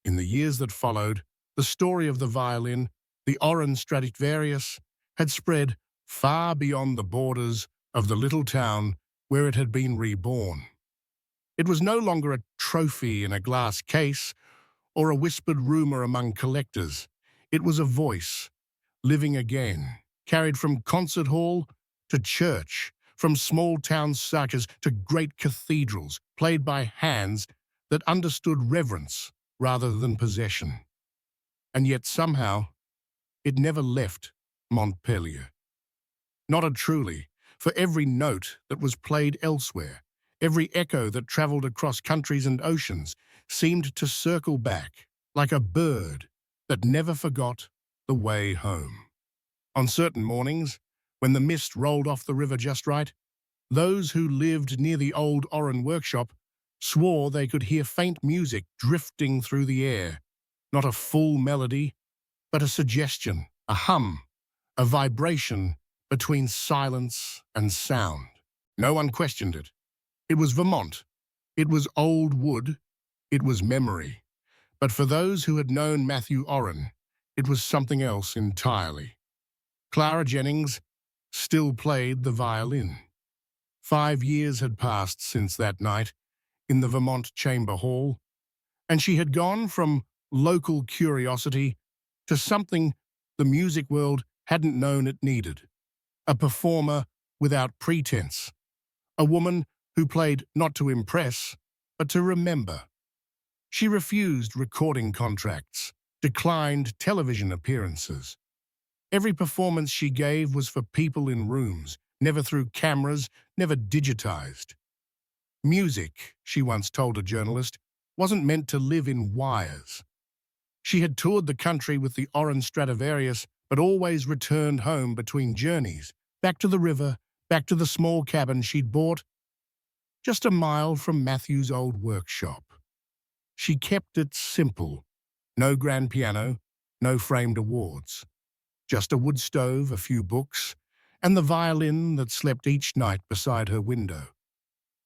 In the years that followed, the story of the violin, the Oren Stradivarius, had spread far beyond the borders of the little town where it had been reborn. It was no longer a trophy in a glass case or a whispered rumor among collectors. It was a voice, living again, carried from concert hall to church, from small town circus to great cathedrals, played by hands that understood reverence rather than possession. And yet somehow, it never left Montpelier. Not a truly, for every note that was played elsewhere, every echo that traveled across countries and oceans, seemed to circle back, like a bird that never forgot the way home. On certain mornings, when the mist rolled off the river just right, those who lived near the old Oren workshop swore they could hear faint music drifting through the air, not a full melody, but a suggestion, a hum, a vibration between silence and sound. No one questioned it. It was Vermont. It was old wood. It was memory. But for those who had known Matthew Oren, it was something else entirely. Clara Jennings still played the violin. 5 years had passed since that night in the Vermont Chamber Hall, and she had gone from local curiosity to something the music world hadn't known it needed. A performer without pretense. A woman who played not to impress, but to remember. She refused recording contracts, declined television appearances. Every performance she gave was for people in rooms, never through cameras, never digitized. Music, she once told a journalist, wasn't meant to live in wires. She had toured the country with the Oren Stradivarius, but always returned home between journeys, back to the river, back to the small cabin she'd bought just a mile from Matthew's old workshop. She kept it simple. No grand piano, no framed awards. Just a wood stove, a few books, and the violin that slept each night beside her window,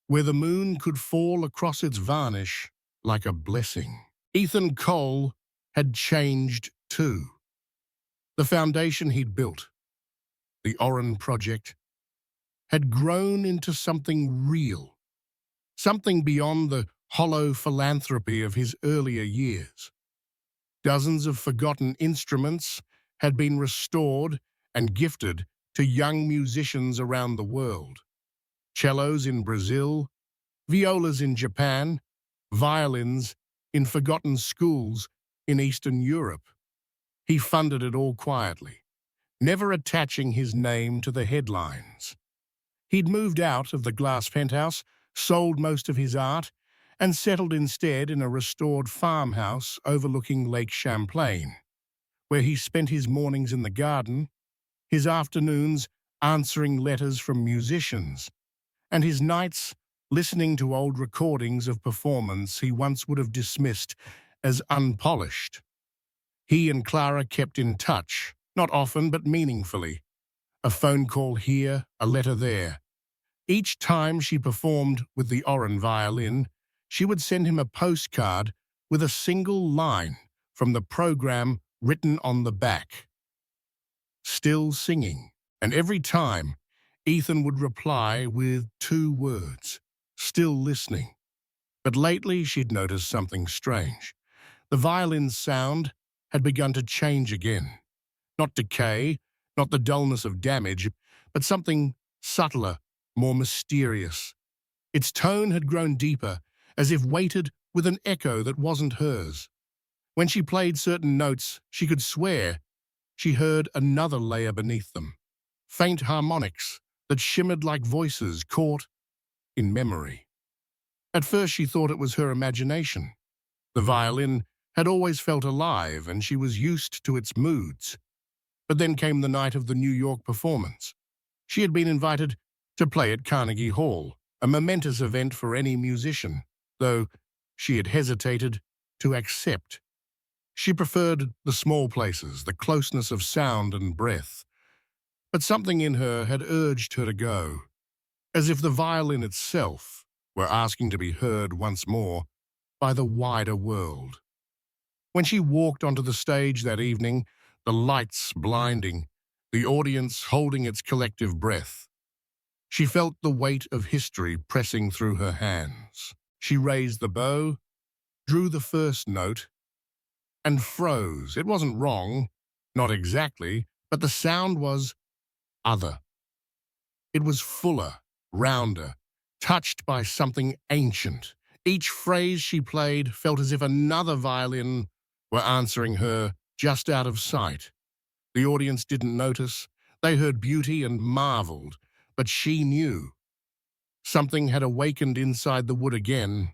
where the moon could fall across its varnish like a blessing. Ethan Cole had changed too. The foundation he'd built, the Oren Project, had grown into something real, something beyond the hollow philanthropy of his earlier years. Dozens of forgotten instruments had been restored and gifted to young musicians around the world. Cellos in Brazil, violas in Japan, violins in forgotten schools in Eastern Europe. He funded it all quietly, never attaching his name to the headlines. He'd moved out of the glass penthouse, sold most of his art, and settled instead in a restored farmhouse overlooking Lake Champlain, where he spent his mornings in the garden, his afternoons answering letters from musicians, and his nights listening to old recordings of performance he once would have dismissed as unpolished. He and Clara kept in touch, not often but meaningfully. A phone call here, a letter there. Each time she performed with the Oren violin, she would send him a postcard with a single line from the program written on the back. Still singing, and every time, Ethan would reply with 2 words, still listening. But lately she'd noticed something strange. The violin's sound had begun to change again. Not decay, not the dullness of damage, but something subtler, more mysterious. Its tone had grown deeper, as if weighted with an echo that wasn't hers. When she played certain notes, she could swear she heard another layer beneath them. Faint harmonics that shimmered like voices caught in memory. At first she thought it was her imagination. The violin had always felt alive and she was used to its moods. But then came the night of the New York performance. She had been invited to play at Carnegie Hall, a momentous event for any musician, though she had hesitated to accept. She preferred the small places, the closeness of sound and breath. But something in her had urged her to go, as if the violin itself were asking to be heard once more by the wider world. When she walked onto the stage that evening, the lights blinding, the audience holding its collective breath, she felt the weight of history pressing through her hands. She raised the bow, drew the first note, and froze. It wasn't wrong, not exactly, but the sound was other. It was fuller, rounder, touched by something ancient. Each phrase she played felt as if another violin were answering her just out of sight. The audience didn't notice. They heard beauty and marveled, but she knew. Something had awakened inside the wood again,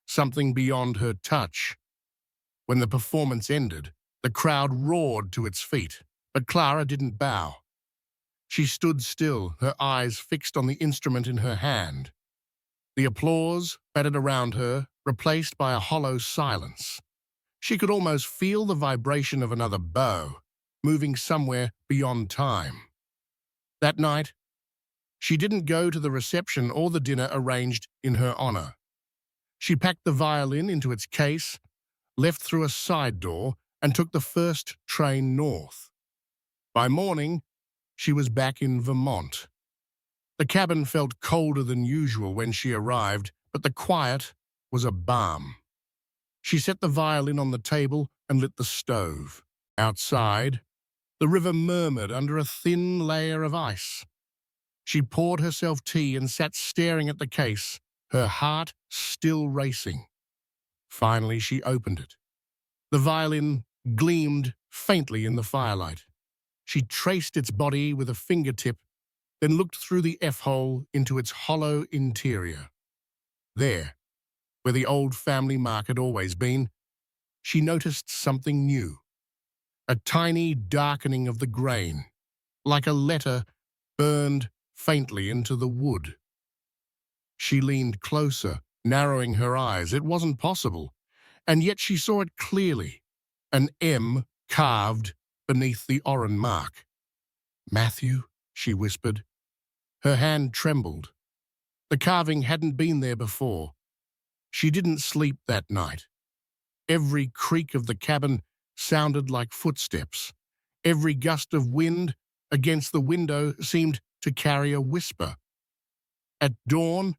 something beyond her touch. When the performance ended, the crowd roared to its feet, but Clara didn't bow. She stood still, her eyes fixed on the instrument in her hand. The applause battered around her, replaced by a hollow silence. She could almost feel the vibration of another bow, moving somewhere beyond time. That night, she didn't go to the reception or the dinner arranged in her honor. She packed the violin into its case, left through a side door, and took the first train north. By morning, she was back in Vermont. The cabin felt colder than usual when she arrived, but the quiet was a balm. She set the violin on the table and lit the stove. Outside, the river murmured under a thin layer of ice. She poured herself tea and sat staring at the case, her heart still racing. Finally, she opened it. The violin gleamed faintly in the firelight. She traced its body with a fingertip, then looked through the F-hole into its hollow interior. There, where the old family mark had always been, she noticed something new. A tiny darkening of the grain, like a letter burned faintly into the wood. She leaned closer, narrowing her eyes. It wasn't possible, and yet she saw it clearly, an M carved beneath the Oren mark. "Matthew," she whispered. Her hand trembled. The carving hadn't been there before. She didn't sleep that night. Every creak of the cabin sounded like footsteps. Every gust of wind against the window seemed to carry a whisper. At dawn,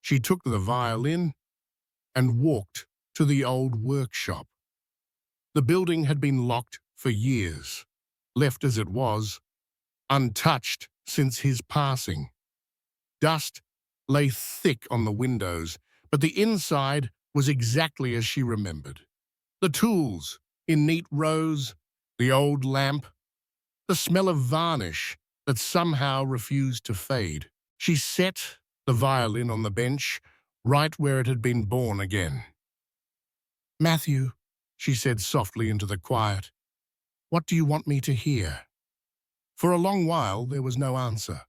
she took the violin and walked to the old workshop. The building had been locked for years, left as it was, untouched since his passing. Dust lay thick on the windows, but the inside was exactly as she remembered. The tools in neat rows, the old lamp, the smell of varnish that somehow refused to fade. She set the violin on the bench, right where it had been born again. "Matthew," she said softly into the quiet, "what do you want me to hear?" For a long while there was no answer.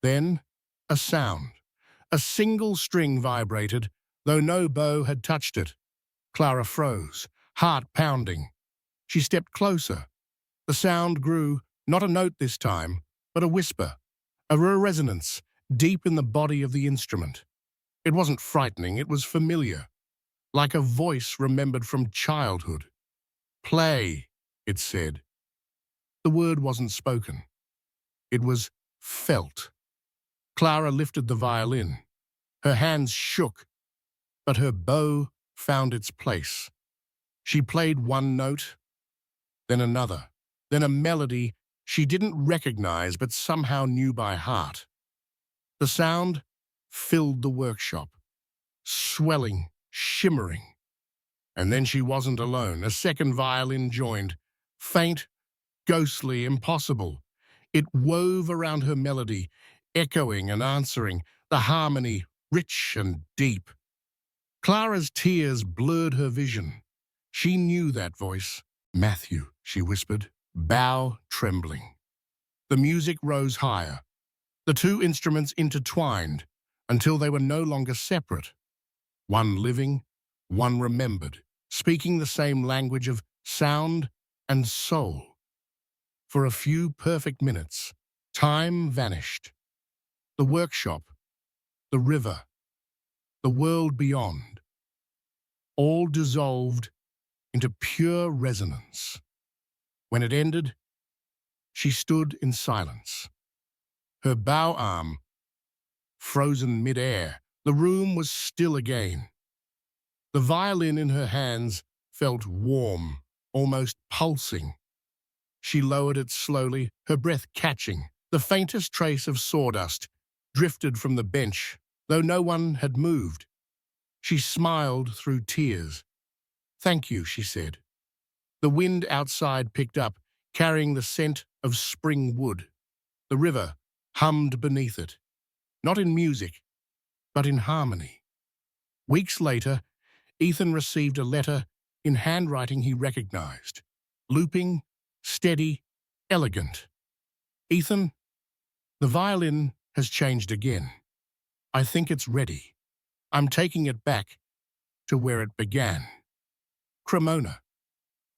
Then a sound. A single string vibrated, though no bow had touched it. Clara froze, heart pounding. She stepped closer. The sound grew, not a note this time, but a whisper, a resonance deep in the body of the instrument. It wasn't frightening, it was familiar, like a voice remembered from childhood. "Play," it said. The word wasn't spoken. It was felt. Clara lifted the violin. Her hands shook, but her bow found its place. She played one note, then another, then a melody she didn't recognize but somehow knew by heart. The sound filled the workshop, swelling, shimmering. And then she wasn't alone. A second violin joined, faint, ghostly, impossible. It wove around her melody, echoing and answering, the harmony rich and deep. Clara's tears blurred her vision. She knew that voice. "Matthew," she whispered, bow trembling. The music rose higher. The two instruments intertwined until they were no longer separate. One living, one remembered, speaking the same language of sound and soul. For a few perfect minutes, time vanished. The workshop, the river, the world beyond, all dissolved into pure resonance. When it ended, she stood in silence. Her bow arm frozen mid-air. The room was still again. The violin in her hands felt warm, almost pulsing. She lowered it slowly, her breath catching. The faintest trace of sawdust drifted from the bench, though no one had moved. She smiled through tears. "Thank you," she said. The wind outside picked up, carrying the scent of spring wood. The river hummed beneath it, not in music, but in harmony. Weeks later, Ethan received a letter in handwriting he recognized. Looping, steady, elegant. "Ethan, the violin has changed again. I think it's ready. I'm taking it back to where it began. Cremona.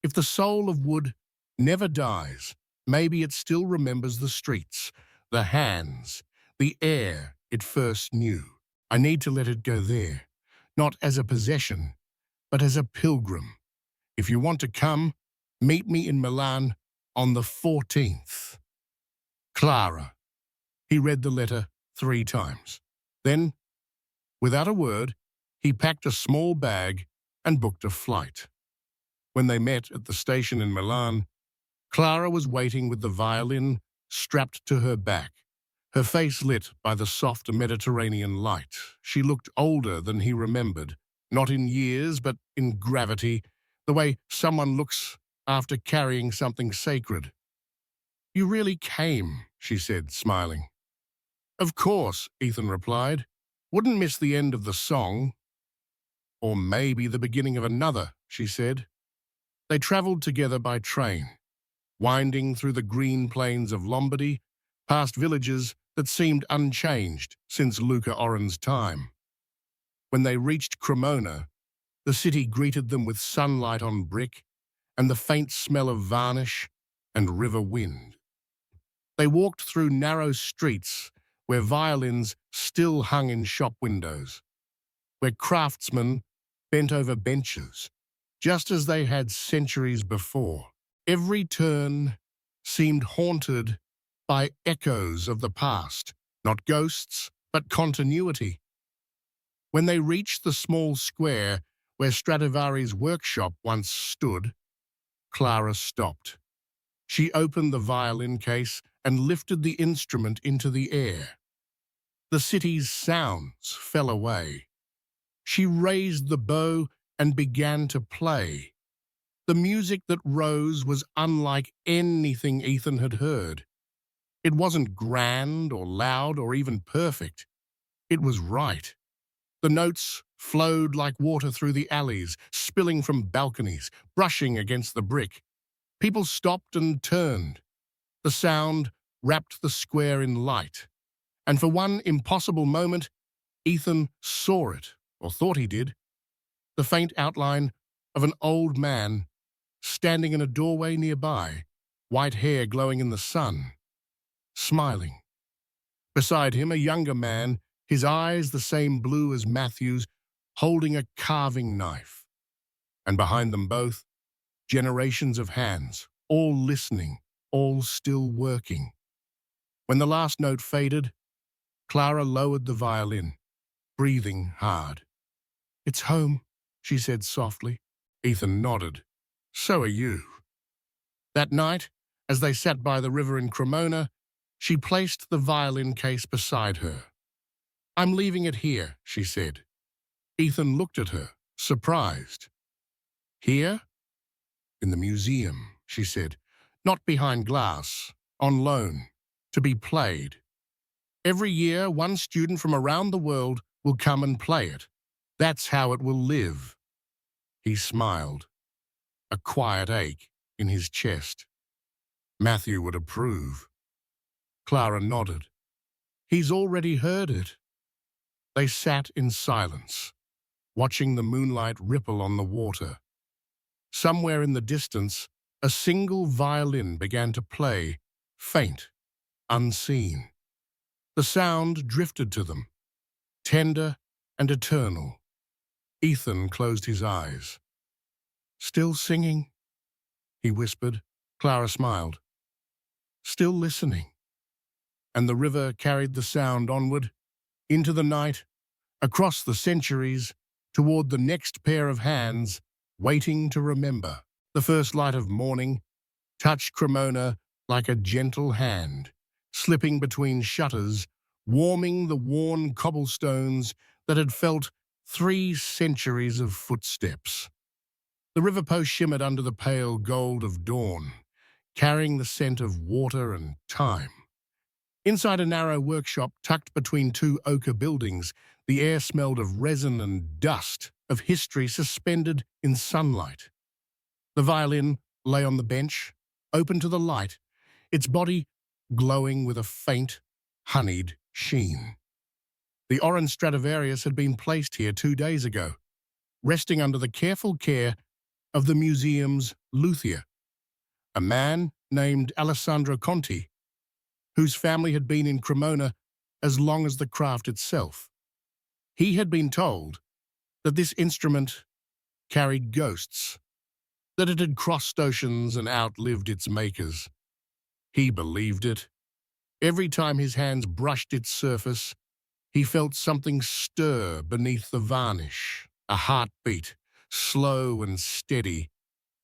If the soul of wood never dies, maybe it still remembers the streets, the hands, the air it first knew. I need to let it go there, not as a possession, but as a pilgrim. If you want to come, meet me in Milan on the 14th. Clara." He read the letter 3 times. Then, without a word, he packed a small bag and booked a flight. When they met at the station in Milan, Clara was waiting with the violin strapped to her back, her face lit by the soft Mediterranean light. She looked older than he remembered, not in years, but in gravity, the way someone looks after carrying something sacred. "You really came," she said, smiling. "Of course," Ethan replied. "Wouldn't miss the end of the song." "Or maybe the beginning of another," she said. They travelled together by train, winding through the green plains of Lombardy, past villages that seemed unchanged since Luca Oren's time. When they reached Cremona, the city greeted them with sunlight on brick and the faint smell of varnish and river wind. They walked through narrow streets where violins still hung in shop windows, where craftsmen bent over benches, just as they had centuries before. Every turn seemed haunted by echoes of the past, not ghosts, but continuity. When they reached the small square where Stradivari's workshop once stood, Clara stopped. She opened the violin case and lifted the instrument into the air. The city's sounds fell away. She raised the bow and began to play. The music that rose was unlike anything Ethan had heard. It wasn't grand or loud or even perfect. It was right. The notes flowed like water through the alleys, spilling from balconies, brushing against the brick. People stopped and turned. The sound wrapped the square in light. And for one impossible moment, Ethan saw it, or thought he did. The faint outline of an old man standing in a doorway nearby, white hair glowing in the sun, smiling. Beside him, a younger man, his eyes the same blue as Matthew's, holding a carving knife. And behind them both, generations of hands, all listening, all still working. When the last note faded, Clara lowered the violin, breathing hard. "It's home," she said softly. Ethan nodded. "So are you." That night, as they sat by the river in Cremona, she placed the violin case beside her. "I'm leaving it here," she said. Ethan looked at her, surprised. "Here?" "In the museum," she said. "Not behind glass, on loan, to be played. Every year, one student from around the world will come and play it. That's how it will live." He smiled, a quiet ache in his chest. Matthew would approve. Clara nodded. "He's already heard it." They sat in silence, watching the moonlight ripple on the water. Somewhere in the distance, a single violin began to play, faint, unseen. The sound drifted to them, tender and eternal. Ethan closed his eyes. "Still singing?" he whispered. Clara smiled. "Still listening." And the river carried the sound onward, into the night, across the centuries, toward the next pair of hands, waiting to remember. The first light of morning touched Cremona like a gentle hand, slipping between shutters, warming the worn cobblestones that had felt 3 centuries of footsteps. The river post shimmered under the pale gold of dawn, carrying the scent of water and time. Inside a narrow workshop tucked between 2 ochre buildings, the air smelled of resin and dust, of history suspended in sunlight. The violin lay on the bench, open to the light, its body glowing with a faint, honeyed sheen. The orange Stradivarius had been placed here 2 days ago, resting under the careful care of the museum's luthier, a man named Alessandro Conti, whose family had been in Cremona as long as the craft itself. He had been told that this instrument carried ghosts, that it had crossed oceans and outlived its makers. He believed it. Every time his hands brushed its surface, he felt something stir beneath the varnish, a heartbeat, slow and steady,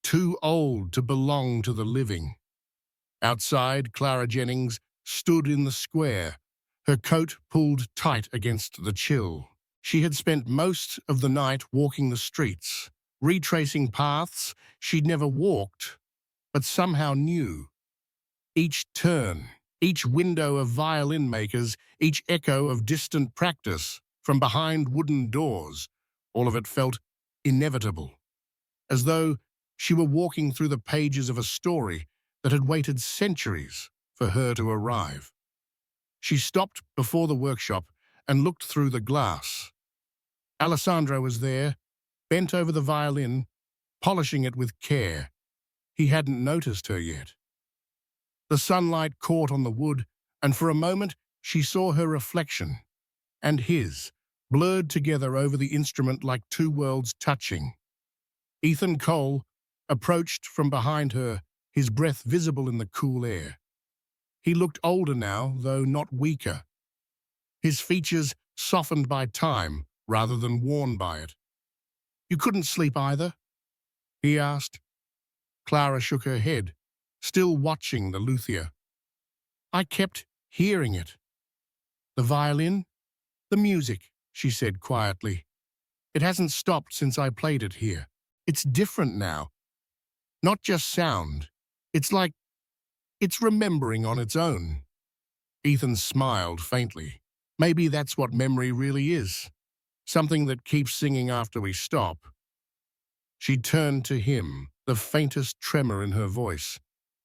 too old to belong to the living. Outside, Clara Jennings stood in the square, her coat pulled tight against the chill. She had spent most of the night walking the streets, retracing paths she'd never walked, but somehow knew. Each turn, each window of violin makers, each echo of distant practice from behind wooden doors, all of it felt inevitable, as though she were walking through the pages of a story that had waited centuries for her to arrive. She stopped before the workshop and looked through the glass. Alessandro was there, bent over the violin, polishing it with care. He hadn't noticed her yet. The sunlight caught on the wood, and for a moment she saw her reflection, and his, blurred together over the instrument like 2 worlds touching. Ethan Cole approached from behind her, his breath visible in the cool air. He looked older now, though not weaker. his features softened by time rather than worn by it. "You couldn't sleep either?" he asked. Clara shook her head, still watching the luthier. "I kept hearing it. The violin, the music," she said quietly. "It hasn't stopped since I played it here. It's different now. Not just sound. It's like it's remembering on its own." Ethan smiled faintly. Maybe that's what memory really is. Something that keeps singing after we stop. She turned to him, the faintest tremor in her voice.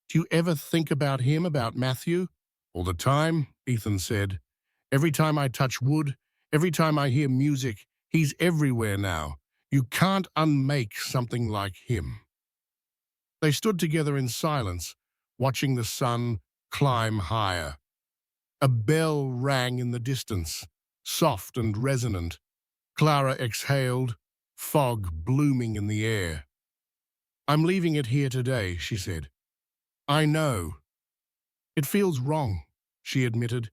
"Do you ever think about him, about Matthew?" "All the time," Ethan said. "Every time I touch wood, every time I hear music, he's everywhere now. You can't unmake something like him." They stood together in silence, watching the sun climb higher. A bell rang in the distance, soft and resonant. Clara exhaled, fog blooming in the air. "I'm leaving it here today," she said. "I know. It feels wrong," she admitted,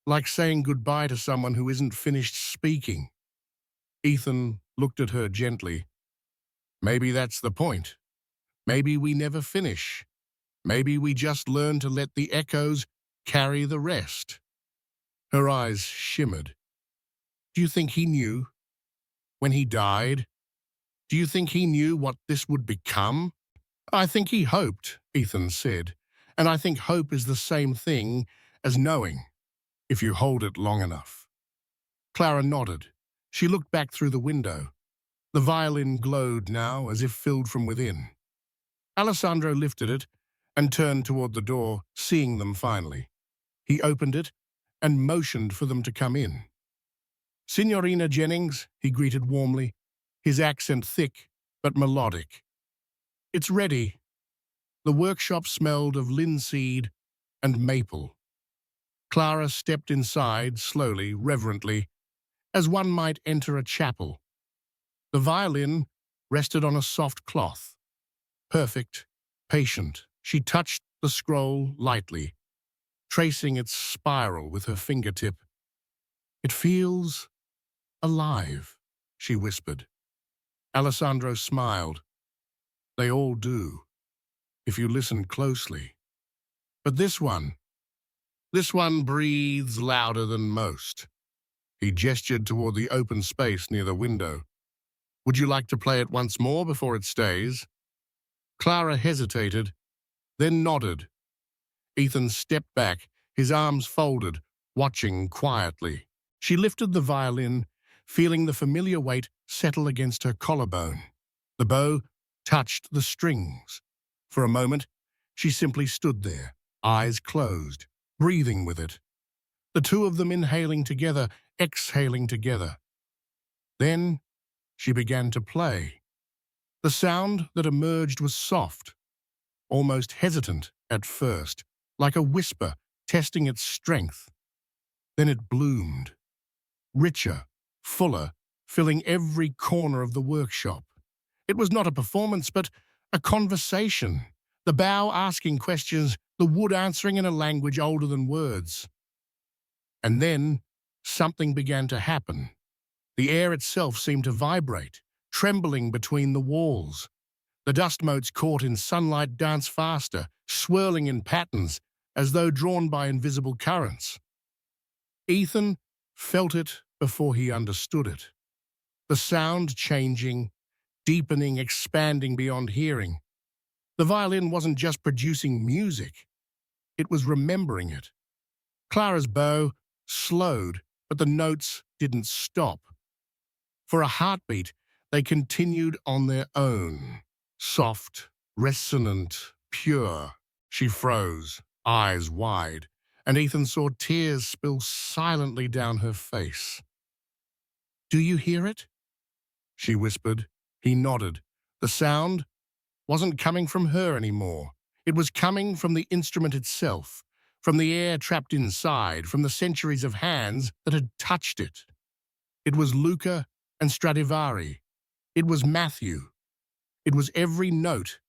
"like saying goodbye to someone who isn't finished speaking." Ethan looked at her gently. "Maybe that's the point. Maybe we never finish. Maybe we just learn to let the echoes carry the rest." Her eyes shimmered. "Do you think he knew? When he died? Do you think he knew what this would become?" "I think he hoped," Ethan said, "and I think hope is the same thing as knowing, if you hold it long enough." Clara nodded. She looked back through the window. The violin glowed now as if filled from within. Alessandro lifted it and turned toward the door, seeing them finally. He opened it and motioned for them to come in. "Signorina Jennings," he greeted warmly, his accent thick but melodic. "It's ready." The workshop smelled of linseed and maple. Clara stepped inside slowly, reverently, as one might enter a chapel. The violin rested on a soft cloth. Perfect, patient, she touched the scroll lightly, tracing its spiral with her fingertip. "It feels alive," she whispered. Alessandro smiled. "They all do, if you listen closely. But this one breathes louder than most." He gestured toward the open space near the window. "Would you like to play it once more before it stays?" Clara hesitated, then nodded. Ethan stepped back, his arms folded, watching quietly. She lifted the violin, feeling the familiar weight settle against her collarbone. The bow touched the strings. For a moment, she simply stood there, eyes closed, breathing with it. The two of them inhaling together, exhaling together. Then she began to play. The sound that emerged was soft, almost hesitant at first, like a whisper testing its strength. Then it bloomed, richer, fuller, filling every corner of the workshop. It was not a performance, but a conversation, the bow asking questions, the wood answering in a language older than words. And then something began to happen. The air itself seemed to vibrate, trembling between the walls. The dust motes caught in sunlight danced faster, swirling in patterns as though drawn by invisible currents. Ethan felt it before he understood it. The sound changing, deepening, expanding beyond hearing. The violin wasn't just producing music, it was remembering it. Clara's bow slowed, but the notes didn't stop. For a heartbeat, they continued on their own. Soft, resonant, pure. She froze, eyes wide, and Ethan saw tears spill silently down her face. "Do you hear it?" she whispered. He nodded. The sound wasn't coming from her anymore. It was coming from the instrument itself, from the air trapped inside, from the centuries of hands that had touched it. It was Luca and Stradivari. It was Matthew. It was every note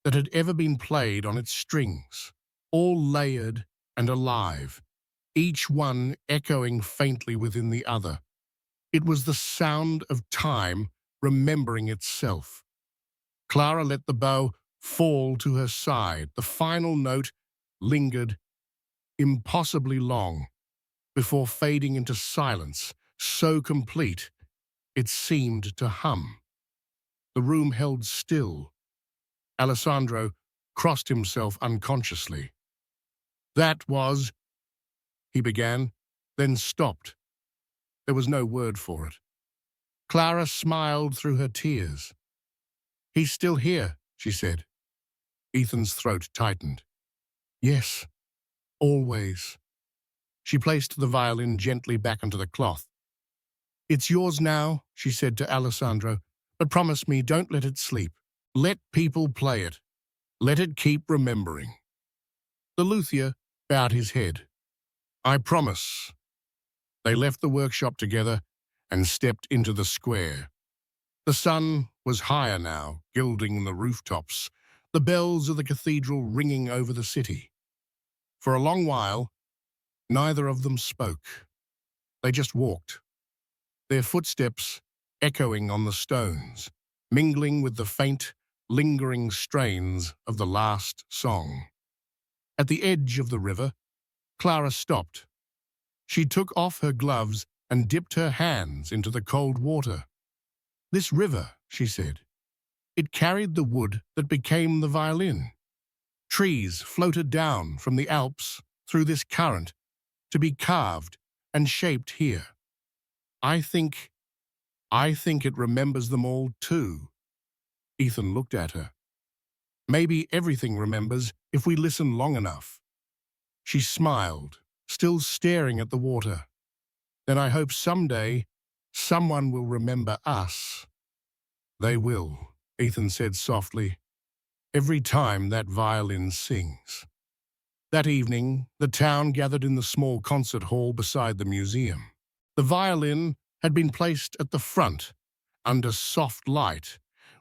that had ever been played on its strings, all layered and alive. each one echoing faintly within the other. It was the sound of time remembering itself. Clara let the bow fall to her side. The final note lingered impossibly long before fading into silence, so complete it seemed to hum. The room held still. Alessandro crossed himself unconsciously. "That was," he began, then stopped. There was no word for it. Clara smiled through her tears. "He's still here," she said. Ethan's throat tightened. "Yes, always." She placed the violin gently back onto the cloth. "It's yours now," she said to Alessandro, "but promise me, don't let it sleep. Let people play it. Let it keep remembering." The luthier bowed his head. "I promise." They left the workshop together and stepped into the square. The sun was higher now, gilding the rooftops, the bells of the cathedral ringing over the city. For a long while, neither of them spoke. They just walked, their footsteps echoing on the stones, mingling with the faint, lingering strains of the last song. At the edge of the river, Clara stopped. She took off her gloves and dipped her hands into the cold water. "This river," she said, "it carried the wood that became the violin. Trees floated down from the Alps through this current to be carved and shaped here. I think it remembers them all too." Ethan looked at her. "Maybe everything remembers if we listen long enough." She smiled, still staring at the water. "Then I hope someday someone will remember us." "They will," Ethan said softly, "every time that violin sings." That evening, the town gathered in the small concert hall beside the museum. The violin had been placed at the front, under soft light,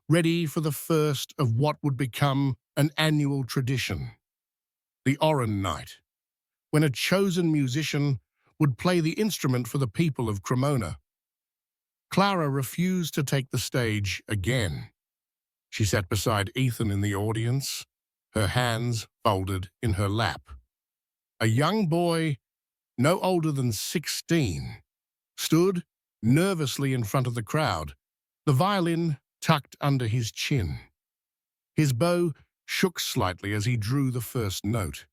ready for the first of what would become an annual tradition, the Oran Night, when a chosen musician would play the instrument for the people of Cremona. Clara refused to take the stage again. She sat beside Ethan in the audience, her hands folded in her lap. A young boy, no older than 16, stood nervously in front of the crowd, the violin tucked under his chin. His bow shook slightly as he drew the first note.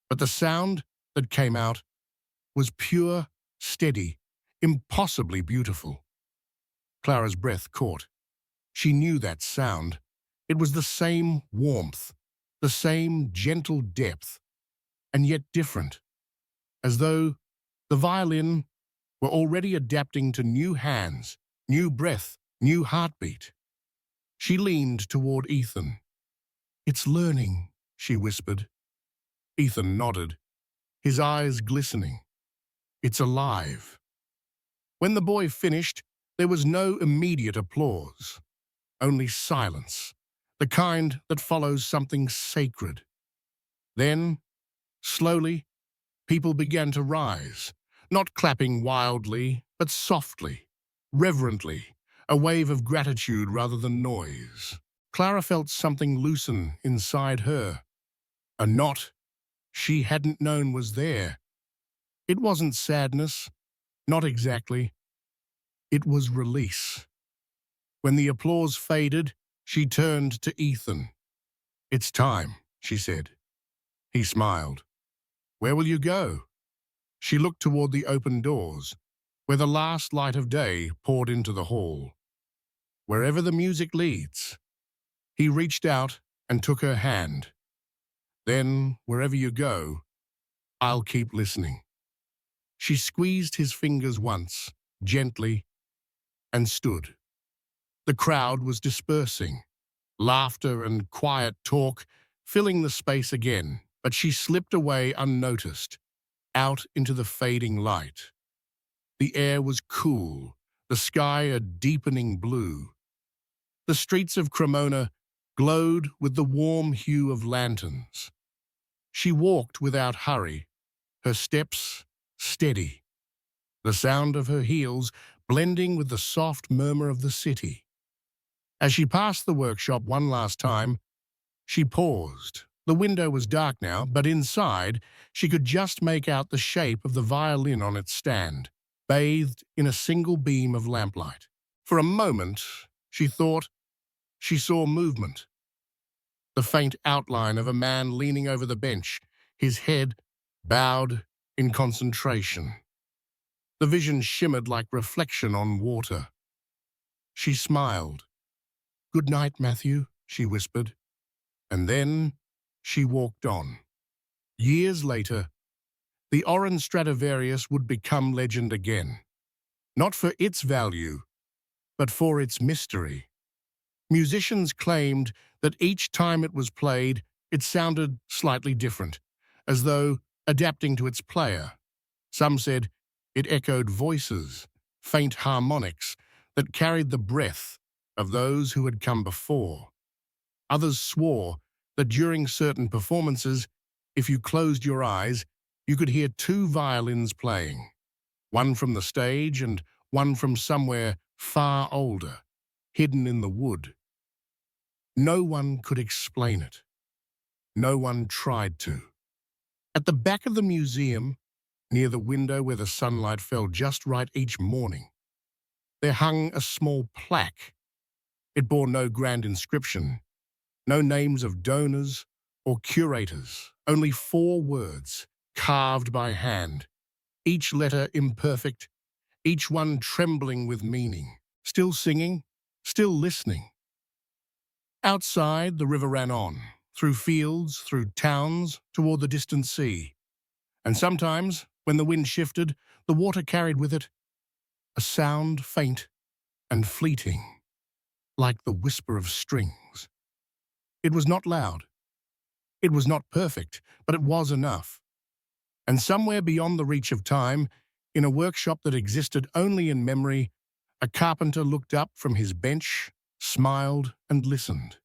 But the sound that came out was pure, steady, impossibly beautiful. Clara's breath caught. She knew that sound. It was the same warmth, the same gentle depth, and yet different, as though the violin were already adapting to new hands, new breath, new heartbeat. She leaned toward Ethan. "It's learning," she whispered. Ethan nodded, his eyes glistening. "It's alive." When the boy finished, there was no immediate applause, only silence, the kind that follows something sacred. Then, slowly, people began to rise, not clapping wildly, but softly, reverently, a wave of gratitude rather than noise. Clara felt something loosen inside her, a knot she hadn't known was there. It wasn't sadness, not exactly. It was release. When the applause faded, she turned to Ethan. "It's time," she said. He smiled. "Where will you go?" She looked toward the open doors, where the last light of day poured into the hall. "Wherever the music leads." He reached out and took her hand. "Then, wherever you go, I'll keep listening." She squeezed his fingers once, gently, and stood. The crowd was dispersing, laughter and quiet talk filling the space again, but she slipped away unnoticed, out into the fading light. The air was cool, the sky a deepening blue. The streets of Cremona glowed with the warm hue of lanterns. She walked without hurry, her steps steady, the sound of her heels blending with the soft murmur of the city. As she passed the workshop one last time, she paused. The window was dark now, but inside she could just make out the shape of the violin on its stand, bathed in a single beam of lamplight. For a moment, she thought she saw movement, the faint outline of a man leaning over the bench, his head bowed in concentration. The vision shimmered like reflection on water. She smiled. "Good night, Matthew," she whispered. And then she walked on. Years later, the orange Stradivarius would become legend again, not for its value, but for its mystery. Musicians claimed that each time it was played, it sounded slightly different, as though adapting to its player. Some said it echoed voices, faint harmonics that carried the breath of those who had come before. Others swore that during certain performances, if you closed your eyes, you could hear two violins playing, one from the stage and one from somewhere far older, hidden in the wood. No one could explain it. No one tried to. At the back of the museum, near the window where the sunlight fell just right each morning, there hung a small plaque. It bore no grand inscription, no names of donors or curators, only 4 words, carved by hand, each letter imperfect, each one trembling with meaning, still singing, still listening. Outside, the river ran on, through fields, through towns, toward the distant sea. And sometimes, when the wind shifted, the water carried with it a sound faint and fleeting, like the whisper of strings. It was not loud. It was not perfect, but it was enough. And somewhere beyond the reach of time, in a workshop that existed only in memory, a carpenter looked up from his bench, smiled, and listened.